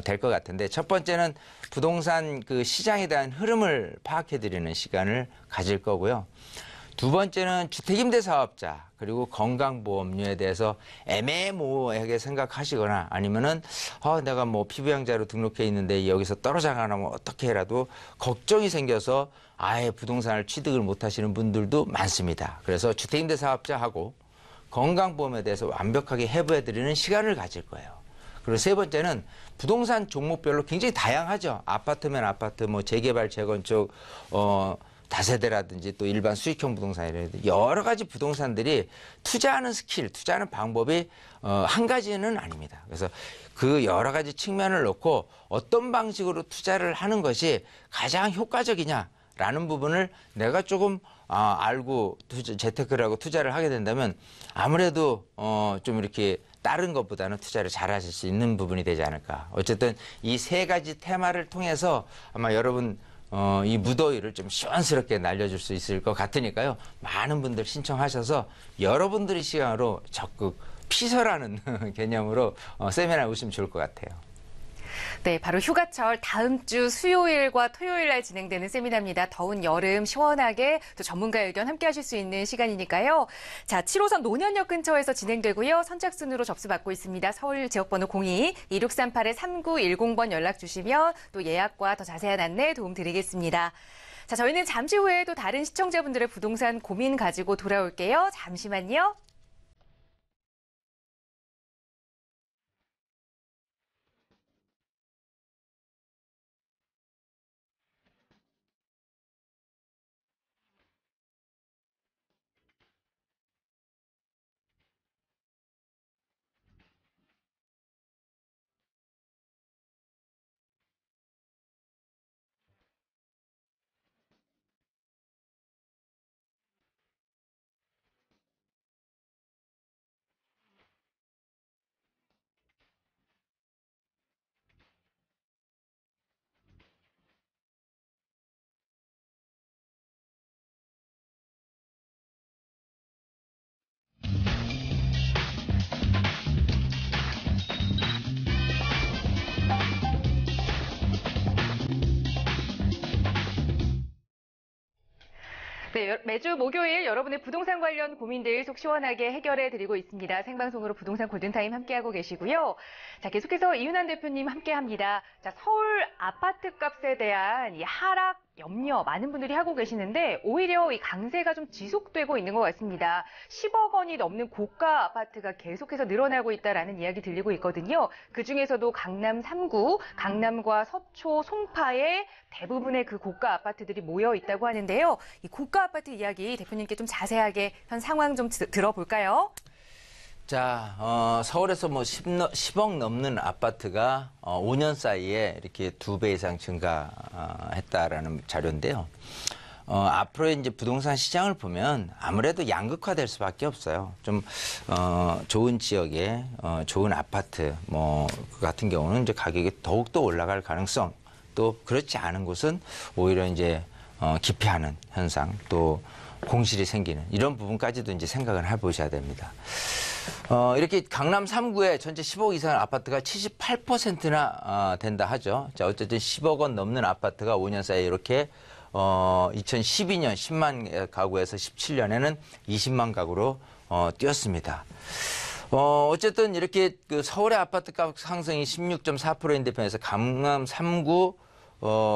될 것 같은데, 첫 번째는 부동산 그 시장에 대한 흐름을 파악해드리는 시간을 가질 거고요. 두 번째는 주택임대사업자 그리고 건강보험료에 대해서 애매모호하게 생각하시거나 아니면은 내가 뭐 피부양자로 등록해 있는데 여기서 떨어져 가면 어떻게 해라도 걱정이 생겨서 아예 부동산을 취득을 못 하시는 분들도 많습니다. 그래서 주택임대사업자하고 건강보험에 대해서 완벽하게 해부해드리는 시간을 가질 거예요. 그리고 세 번째는 부동산 종목별로 굉장히 다양하죠. 아파트면 아파트, 뭐 재개발, 재건축, 다세대라든지 또 일반 수익형 부동산이라든지 여러 가지 부동산들이 투자하는 스킬, 투자하는 방법이 한 가지는 아닙니다. 그래서 그 여러 가지 측면을 놓고 어떤 방식으로 투자를 하는 것이 가장 효과적이냐라는 부분을 내가 조금 알고 재테크를 하고 투자를 하게 된다면 아무래도 좀 이렇게 다른 것보다는 투자를 잘 하실 수 있는 부분이 되지 않을까. 어쨌든 이 세 가지 테마를 통해서 아마 여러분 이 무더위를 좀 시원스럽게 날려줄 수 있을 것 같으니까요. 많은 분들 신청하셔서 여러분들의 시간으로 적극 피서라는 개념으로 세미나에 오시면 좋을 것 같아요. 네, 바로 휴가철 다음 주 수요일과 토요일 날 진행되는 세미나입니다. 더운 여름 시원하게 또 전문가 의견 함께 하실 수 있는 시간이니까요. 자, 7호선 노년역 근처에서 진행되고요. 선착순으로 접수받고 있습니다. 서울 지역번호 02-2638-3910번 연락 주시면 또 예약과 더 자세한 안내 도움 드리겠습니다. 자, 저희는 잠시 후에 또 다른 시청자분들의 부동산 고민 가지고 돌아올게요. 잠시만요. 네, 매주 목요일 여러분의 부동산 관련 고민들 속 시원하게 해결해 드리고 있습니다. 생방송으로 부동산 골든타임 함께하고 계시고요. 자, 계속해서 이윤환 대표님 함께합니다. 자, 서울 아파트 값에 대한 이 하락 염려 많은 분들이 하고 계시는데 오히려 이 강세가 좀 지속되고 있는 것 같습니다. 10억 원이 넘는 고가 아파트가 계속해서 늘어나고 있다라는 이야기 들리고 있거든요. 그중에서도 강남 3구, 강남과 서초, 송파에 대부분의 그 고가 아파트들이 모여 있다고 하는데요. 이 고가 아파트 이야기 대표님께 좀 자세하게 현 상황 좀 들어볼까요? 자, 서울에서 뭐 10억 넘는 아파트가 5년 사이에 이렇게 2배 이상 증가했다라는 자료인데요. 앞으로 이제 부동산 시장을 보면 아무래도 양극화될 수밖에 없어요. 좀 좋은 지역에 좋은 아파트 뭐 그 같은 경우는 이제 가격이 더욱더 올라갈 가능성, 또 그렇지 않은 곳은 오히려 이제 기피하는 현상, 또 공실이 생기는 이런 부분까지도 이제 생각을 해보셔야 됩니다. 이렇게 강남 3구에 전체 10억 이상 아파트가 78%나 된다 하죠. 자, 어쨌든 10억 원 넘는 아파트가 5년 사이에 이렇게 2012년 10만 가구에서 17년에는 20만 가구로 뛰었습니다. 어쨌든 이렇게 그 서울의 아파트 값 상승이 16.4%인데 비해서 강남 3구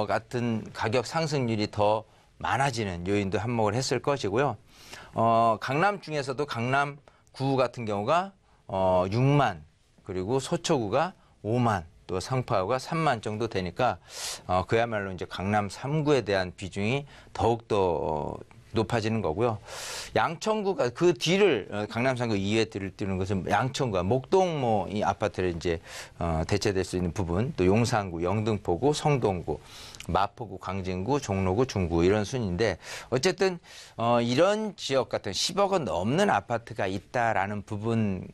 같은 가격 상승률이 더 많아지는 요인도 한몫을 했을 것이고요. 강남 중에서도 강남 9 같은 경우가 6만, 그리고 서초구가 5만, 또 상파구가 3만 정도 되니까 그야말로 이제 강남 3구에 대한 비중이 더욱더 높아지는 거고요. 양천구가 그 뒤를 강남 3구 이외에 뛰는 것은 양천구가 목동 이 아파트를 이제 대체될 수 있는 부분, 또 용산구, 영등포구, 성동구, 마포구, 광진구, 종로구, 중구 이런 순인데 어쨌든 이런 지역 같은 10억 원 넘는 아파트가 있다라는 부분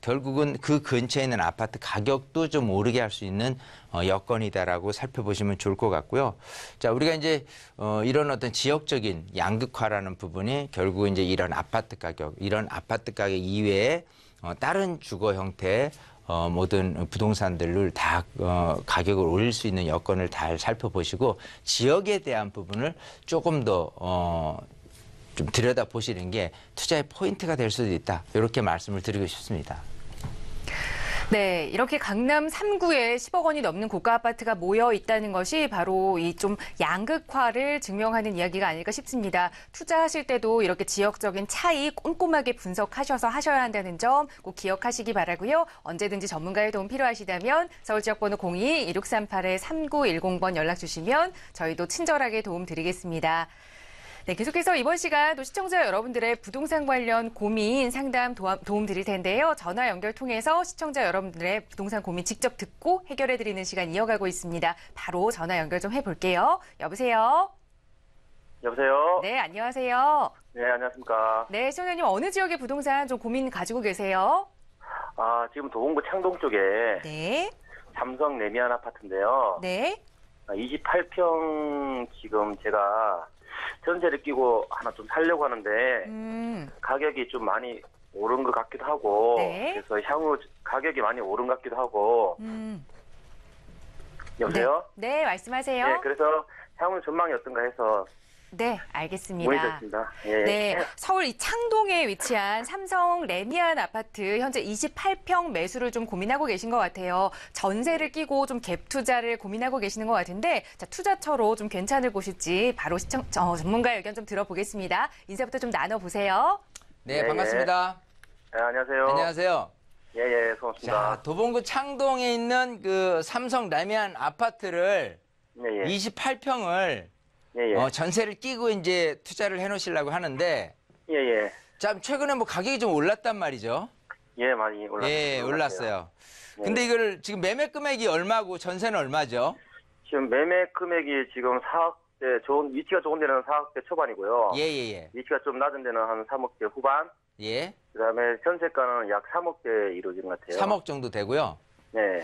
결국은 그 근처에 있는 아파트 가격도 좀 오르게 할 수 있는 여건이다라고 살펴보시면 좋을 것 같고요. 자, 우리가 이제 이런 어떤 지역적인 양극화라는 부분이 결국은 이제 이런 아파트 가격 이외에 다른 주거 형태의 모든 부동산들을 다 가격을 올릴 수 있는 여건을 잘 살펴보시고 지역에 대한 부분을 조금 더 좀 들여다보시는 게 투자의 포인트가 될 수도 있다. 이렇게 말씀을 드리고 싶습니다. 네, 이렇게 강남 3구에 10억 원이 넘는 고가 아파트가 모여 있다는 것이 바로 이 좀 양극화를 증명하는 이야기가 아닐까 싶습니다. 투자하실 때도 이렇게 지역적인 차이 꼼꼼하게 분석하셔서 하셔야 한다는 점 꼭 기억하시기 바라고요. 언제든지 전문가의 도움 필요하시다면 서울지역번호 02-2638-3910번 연락 주시면 저희도 친절하게 도움 드리겠습니다. 네, 계속해서 이번 시간도 시청자 여러분들의 부동산 관련 고민 상담 도움 드릴 텐데요. 전화 연결 통해서 시청자 여러분들의 부동산 고민 직접 듣고 해결해 드리는 시간 이어가고 있습니다. 바로 전화 연결 좀 해볼게요. 여보세요? 여보세요? 네, 안녕하세요. 네, 안녕하십니까. 네, 시청자님 어느 지역의 부동산 좀 고민 가지고 계세요? 지금 도봉구 창동 쪽에 네. 삼성 레미안 아파트인데요. 네. 28평 지금 제가 전세를 끼고 하나 좀 살려고 하는데 가격이 좀 많이 오른 것 같기도 하고 네. 그래서 향후 가격이 많이 오른 것 같기도 하고 여보세요? 네, 말씀하세요. 네, 그래서 향후 전망이 어떤가 해서 네, 알겠습니다. 문의드렸습니다. 예. 네, 서울 이 창동에 위치한 삼성 레미안 아파트 현재 28평 매수를 좀 고민하고 계신 것 같아요. 전세를 끼고 좀 갭 투자를 고민하고 계시는 것 같은데 자, 투자처로 좀 괜찮을 곳일지 바로 전문가의 의견 좀 들어보겠습니다. 인사부터 좀 나눠보세요. 네, 반갑습니다. 네, 안녕하세요. 안녕하세요. 예, 고맙습니다. 자, 도봉구 창동에 있는 그 삼성 레미안 아파트를 예. 28평을 예. 전세를 끼고 이제 투자를 해놓으시려고 하는데, 예. 참 최근에 뭐 가격이 좀 올랐단 말이죠. 예, 많이 올랐어요. 예, 올랐어요. 예. 근데 이걸 지금 매매 금액이 얼마고 전세는 얼마죠? 지금 매매 금액이 지금 4억대 위치가 좋은 데는 4억대 초반이고요. 예. 위치가 좀 낮은 데는 한 3억대 후반. 예. 그다음에 전세가는 약 3억대 이루어지는 것 같아요. 3억 정도 되고요. 네.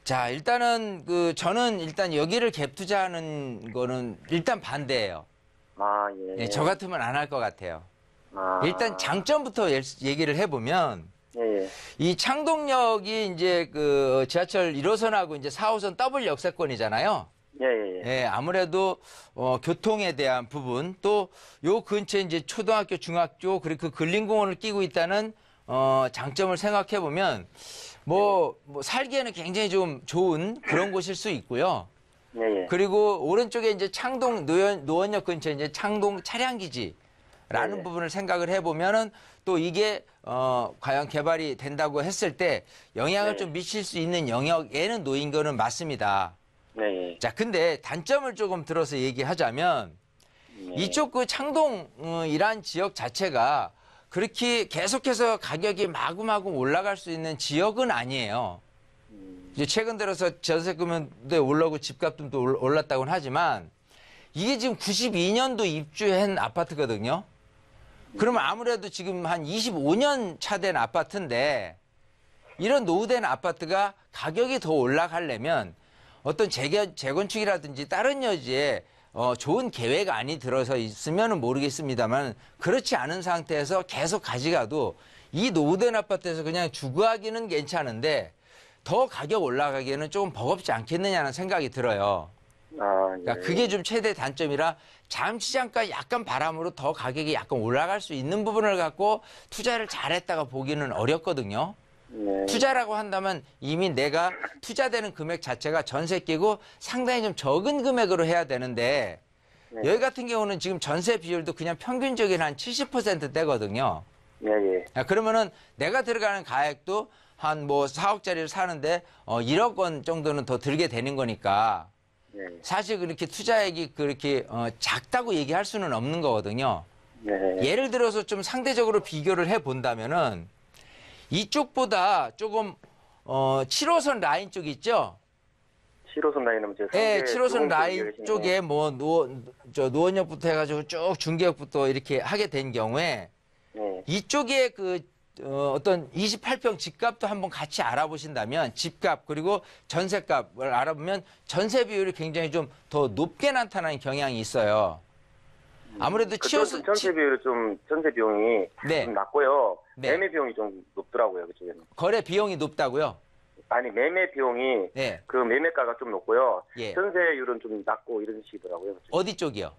자, 일단은 저는 일단 여기를 갭 투자하는 거는 일단 반대예요. 예. 예, 저 같으면 안 할 것 같아요. 일단 장점부터 얘기를 해보면 예. 이 창동역이 이제 그 지하철 1호선하고 이제 4호선 더블 역세권이잖아요. 예. 예, 아무래도 교통에 대한 부분 또 요 근처에 이제 초등학교, 중학교 그리고 그 근린공원을 끼고 있다는 장점을 생각해 보면 뭐 살기에는 굉장히 좀 좋은 그런 곳일 수 있고요. 예. 그리고 오른쪽에 이제 창동 노원역 근처에 이제 창동 차량기지라는 네. 부분을 생각을 해보면은 또 이게 과연 개발이 된다고 했을 때 영향을 네. 좀 미칠 수 있는 영역에는 놓인 거는 맞습니다. 네. 자, 근데 단점을 조금 들어서 얘기하자면 이쪽 그 창동이란 지역 자체가 그렇게 계속해서 가격이 마구마구 올라갈 수 있는 지역은 아니에요. 이제 최근 들어서 전세금도 올라오고 집값도 올랐다고는 하지만 이게 지금 92년도 입주한 아파트거든요. 그러면 아무래도 지금 한 25년 차 된 아파트인데 이런 노후된 아파트가 가격이 더 올라가려면 어떤 재건축이라든지 다른 여지에 좋은 계획 안이 들어서 있으면 모르겠습니다만 그렇지 않은 상태에서 계속 가져가도 이 노후된 아파트에서 그냥 주거하기는 괜찮은데 더 가격 올라가기에는 조금 버겁지 않겠느냐는 생각이 들어요. 그러니까 그게 좀 최대 단점이라 잠시 잠깐 약간 바람으로 더 가격이 약간 올라갈 수 있는 부분을 갖고 투자를 잘했다가 보기는 어렵거든요. 투자라고 한다면 이미 내가 투자되는 금액 자체가 전세 끼고 상당히 좀 적은 금액으로 해야 되는데 여기 같은 경우는 지금 전세 비율도 그냥 평균적인 한 70%대거든요. 그러면은 내가 들어가는 가액도 한 뭐 4억짜리를 사는데 1억 원 정도는 더 들게 되는 거니까 사실 그렇게 투자액이 그렇게 작다고 얘기할 수는 없는 거거든요. 예를 들어서 좀 상대적으로 비교를 해 본다면은 이쪽보다 조금 7호선 라인 쪽 있죠? 7호선 라인은 제 네, 7호선 라인 쪽에 뭐 노원역부터 해가지고 쭉 중계역부터 이렇게 하게 된 경우에 이쪽에 그 어떤 28평 집값도 한번 같이 알아보신다면 집값 그리고 전세값을 알아보면 전세 비율이 굉장히 좀 더 높게 나타나는 경향이 있어요. 아무래도 그쪽은 전세 비율이 전세 비용이 네. 좀 낮고요. 네. 매매 비용이 좀 높더라고요, 그쪽에는. 거래 비용이 높다고요? 아니, 매매 비용이 네. 그 매매가가 좀 높고요. 예. 전세율은 좀 낮고 이런 식이더라고요. 그쪽에. 어디 쪽이요?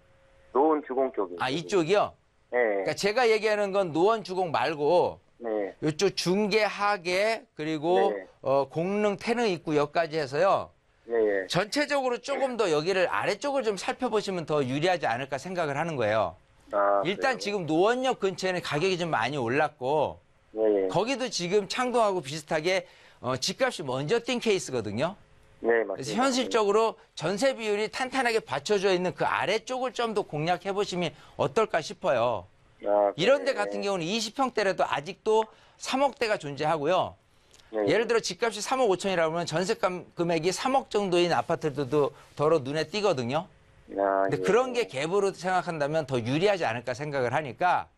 노원 주공 쪽이. 아, 이쪽이요? 네. 그러니까 제가 얘기하는 건 노원 주공 말고 네. 이쪽 중계, 하계 그리고 네. 공릉, 태릉 입구역까지 해서요. 예, 예. 전체적으로 조금 더 여기를 아래쪽을 좀 살펴보시면 더 유리하지 않을까 생각을 하는 거예요. 아, 일단 그래요? 지금 노원역 근처에는 가격이 좀 많이 올랐고 예, 예. 거기도 지금 창동하고 비슷하게 집값이 먼저 뛴 케이스거든요. 네, 맞습니다. 그래서 현실적으로 전세 비율이 탄탄하게 받쳐져 있는 그 아래쪽을 좀 더 공략해 보시면 어떨까 싶어요. 아, 이런 데 그래. 같은 경우는 20평대라도 아직도 3억대가 존재하고요. 예, 예. 예를 들어 집값이 3억 5천이라고 하면 전세 금액이 3억 정도인 아파트들도 더러 눈에 띄거든요. 아, 근데 예. 그런 게 갭으로 생각한다면 더 유리하지 않을까 생각을 하니까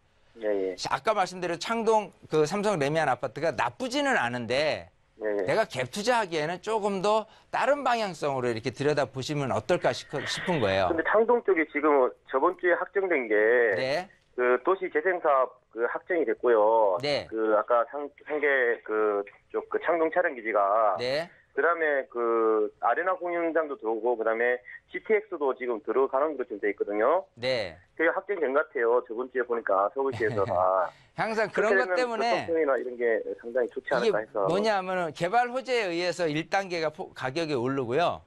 예, 예. 아까 말씀드린 창동 그 삼성 레미안 아파트가 나쁘지는 않은데 예, 예. 내가 갭 투자하기에는 조금 더 다른 방향성으로 이렇게 들여다보시면 어떨까 싶은 거예요. 근데 창동 쪽이 지금 저번 주에 확정된 게 네. 그 도시 재생 사업 그 확정이 됐고요. 네. 그 아까 상계 그쪽 그 창동 촬영 기지가 네. 그다음에 그 아레나 공연장도 들어오고 그다음에 GTX도 지금 들어가는 걸로 돼 있거든요. 네. 그게 확정된 것 같아요. 저번 주에 보니까 서울시에서가 항상 그런 것 때문에 교통편이나 이런 게 상당히 좋지 이게 않을까 해서. 뭐냐 하면은 개발 호재에 의해서 1단계가 가격이 오르고요.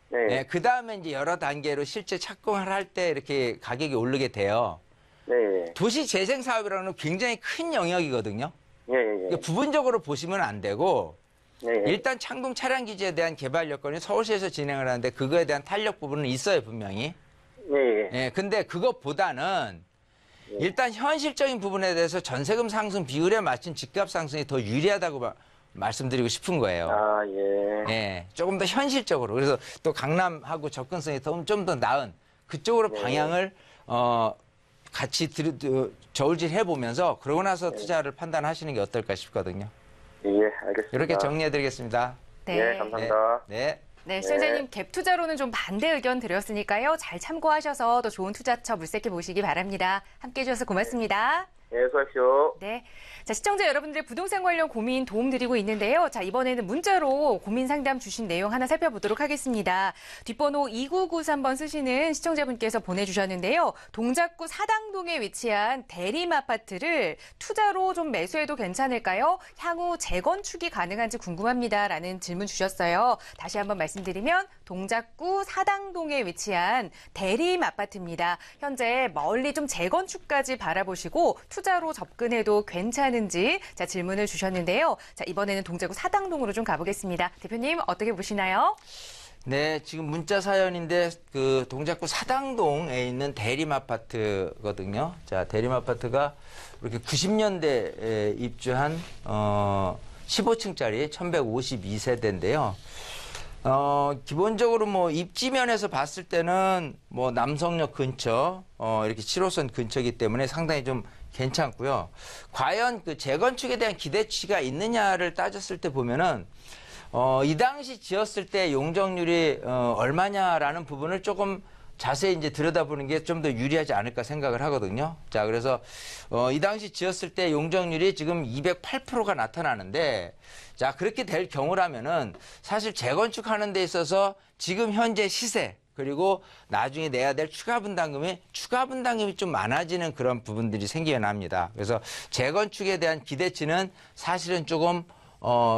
네. 네, 그 다음에 이제 여러 단계로 실제 착공을 할 때 이렇게 가격이 오르게 돼요. 네. 도시 재생 사업이라는 건 굉장히 큰 영역이거든요. 예, 예, 예. 그러니까 부분적으로 보시면 안 되고 네, 예. 일단 창동 차량 기지에 대한 개발 여건이 서울시에서 진행을 하는데 그거에 대한 탄력 부분은 있어요, 분명히. 네, 예. 예, 근데 그것보다는 일단 현실적인 부분에 대해서 전세금 상승 비율에 맞춘 집값 상승이 더 유리하다고 말씀드리고 싶은 거예요. 아, 예. 예, 조금 더 현실적으로. 그래서 또 강남하고 접근성이 좀 더 나은 그쪽으로 네. 방향을 같이 저울질 해보면서 그러고 나서 투자를 판단하시는 게 어떨까 싶거든요. 예, 알겠습니다. 이렇게 정리해드리겠습니다. 네. 예, 감사합니다. 네. 네, 시청자님 갭 투자로는 좀 반대 의견 드렸으니까요. 잘 참고하셔서 더 좋은 투자처 물색해 보시기 바랍니다. 함께해 주셔서 고맙습니다. 예, 수고하십시오. 네. 자, 시청자 여러분들의 부동산 관련 고민 도움 드리고 있는데요. 자, 이번에는 문자로 고민 상담 주신 내용 하나 살펴보도록 하겠습니다. 뒷번호 2993번 쓰시는 시청자분께서 보내주셨는데요. 동작구 사당동에 위치한 대림 아파트를 투자로 좀 매수해도 괜찮을까요? 향후 재건축이 가능한지 궁금합니다. 라는 질문 주셨어요. 다시 한번 말씀드리면 동작구 사당동에 위치한 대림 아파트입니다. 현재 멀리 좀 재건축까지 바라보시고 투자로 접근해도 괜찮은지 자 질문을 주셨는데요. 자 이번에는 동작구 사당동으로 좀 가보겠습니다. 대표님 어떻게 보시나요? 네, 지금 문자 사연인데 그 동작구 사당동에 있는 대림 아파트거든요. 자, 대림 아파트가 이렇게 90년대에 입주한 15층짜리 1152세대인데요. 기본적으로 뭐 입지면에서 봤을 때는 뭐 남성역 근처, 이렇게 7호선 근처이기 때문에 상당히 좀 괜찮고요. 과연 그 재건축에 대한 기대치가 있느냐를 따졌을 때 보면은, 이 당시 지었을 때 용적률이, 얼마냐라는 부분을 조금 자세히 이제 들여다보는 게 좀 더 유리하지 않을까 생각을 하거든요. 자, 그래서, 이 당시 지었을 때 용적률이 지금 208%가 나타나는데, 자, 그렇게 될 경우라면은 사실 재건축하는 데 있어서 지금 현재 시세, 그리고 나중에 내야 될 추가 분담금이 좀 많아지는 그런 부분들이 생기게 합니다. 그래서 재건축에 대한 기대치는 사실은 조금,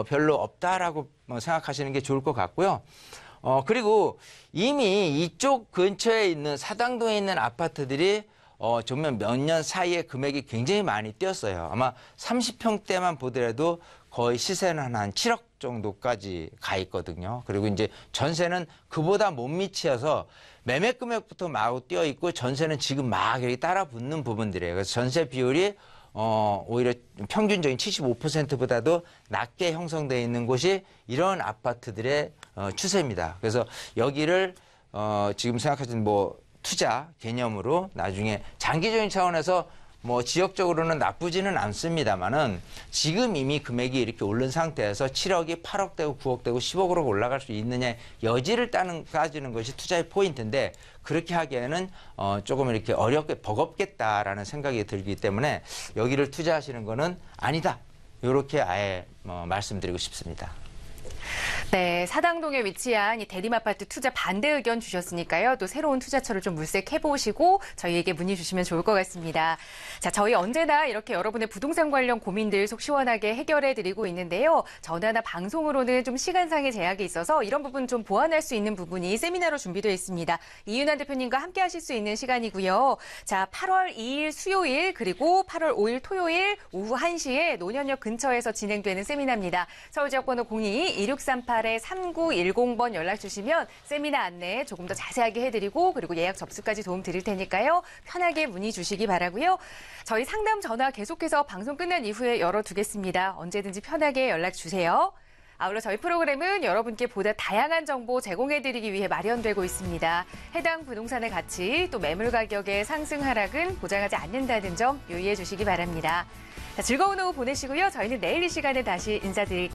별로 없다라고 생각하시는 게 좋을 것 같고요. 그리고 이미 이쪽 근처에 있는 사당동에 있는 아파트들이 정말 몇 년 사이에 금액이 굉장히 많이 뛰었어요. 아마 30평대만 보더라도 거의 시세는 한 7억 정도까지 가 있거든요. 그리고 이제 전세는 그보다 못 미치어서 매매 금액부터 마구 뛰어 있고 전세는 지금 막 여기 따라 붙는 부분들이에요. 그래서 전세 비율이 오히려 평균적인 75%보다도 낮게 형성되어 있는 곳이 이런 아파트들의 추세입니다. 그래서 여기를 지금 생각하시는 뭐 투자 개념으로 나중에 장기적인 차원에서 뭐 지역적으로는 나쁘지는 않습니다만은 지금 이미 금액이 이렇게 오른 상태에서 7억이 8억 되고 9억 되고 10억으로 올라갈 수 있느냐의 여지를 따지는 것이 투자의 포인트인데 그렇게 하기에는 조금 이렇게 어렵게 버겁겠다라는 생각이 들기 때문에 여기를 투자하시는 거는 아니다. 이렇게 아예 말씀드리고 싶습니다. 네, 사당동에 위치한 이 대림아파트 투자 반대 의견 주셨으니까요. 또 새로운 투자처를 좀 물색해보시고 저희에게 문의 주시면 좋을 것 같습니다. 자, 저희 언제나 이렇게 여러분의 부동산 관련 고민들 속 시원하게 해결해드리고 있는데요. 전화나 방송으로는 좀 시간상의 제약이 있어서 이런 부분 좀 보완할 수 있는 부분이 세미나로 준비되어 있습니다. 이윤환 대표님과 함께 하실 수 있는 시간이고요. 자, 8월 2일 수요일 그리고 8월 5일 토요일 오후 1시에 노년역 근처에서 진행되는 세미나입니다. 서울지역번호 02-2638-3910번 연락 주시면 세미나 안내 조금 더 자세하게 해드리고 그리고 예약 접수까지 도움 드릴 테니까요. 편하게 문의 주시기 바라고요. 저희 상담 전화 계속해서 방송 끝난 이후에 열어두겠습니다. 언제든지 편하게 연락 주세요. 아울러 저희 프로그램은 여러분께 보다 다양한 정보 제공해드리기 위해 마련되고 있습니다. 해당 부동산의 가치 또 매물 가격의 상승 하락은 보장하지 않는다는 점 유의해 주시기 바랍니다. 자, 즐거운 오후 보내시고요. 저희는 내일 이 시간에 다시 인사드릴게요.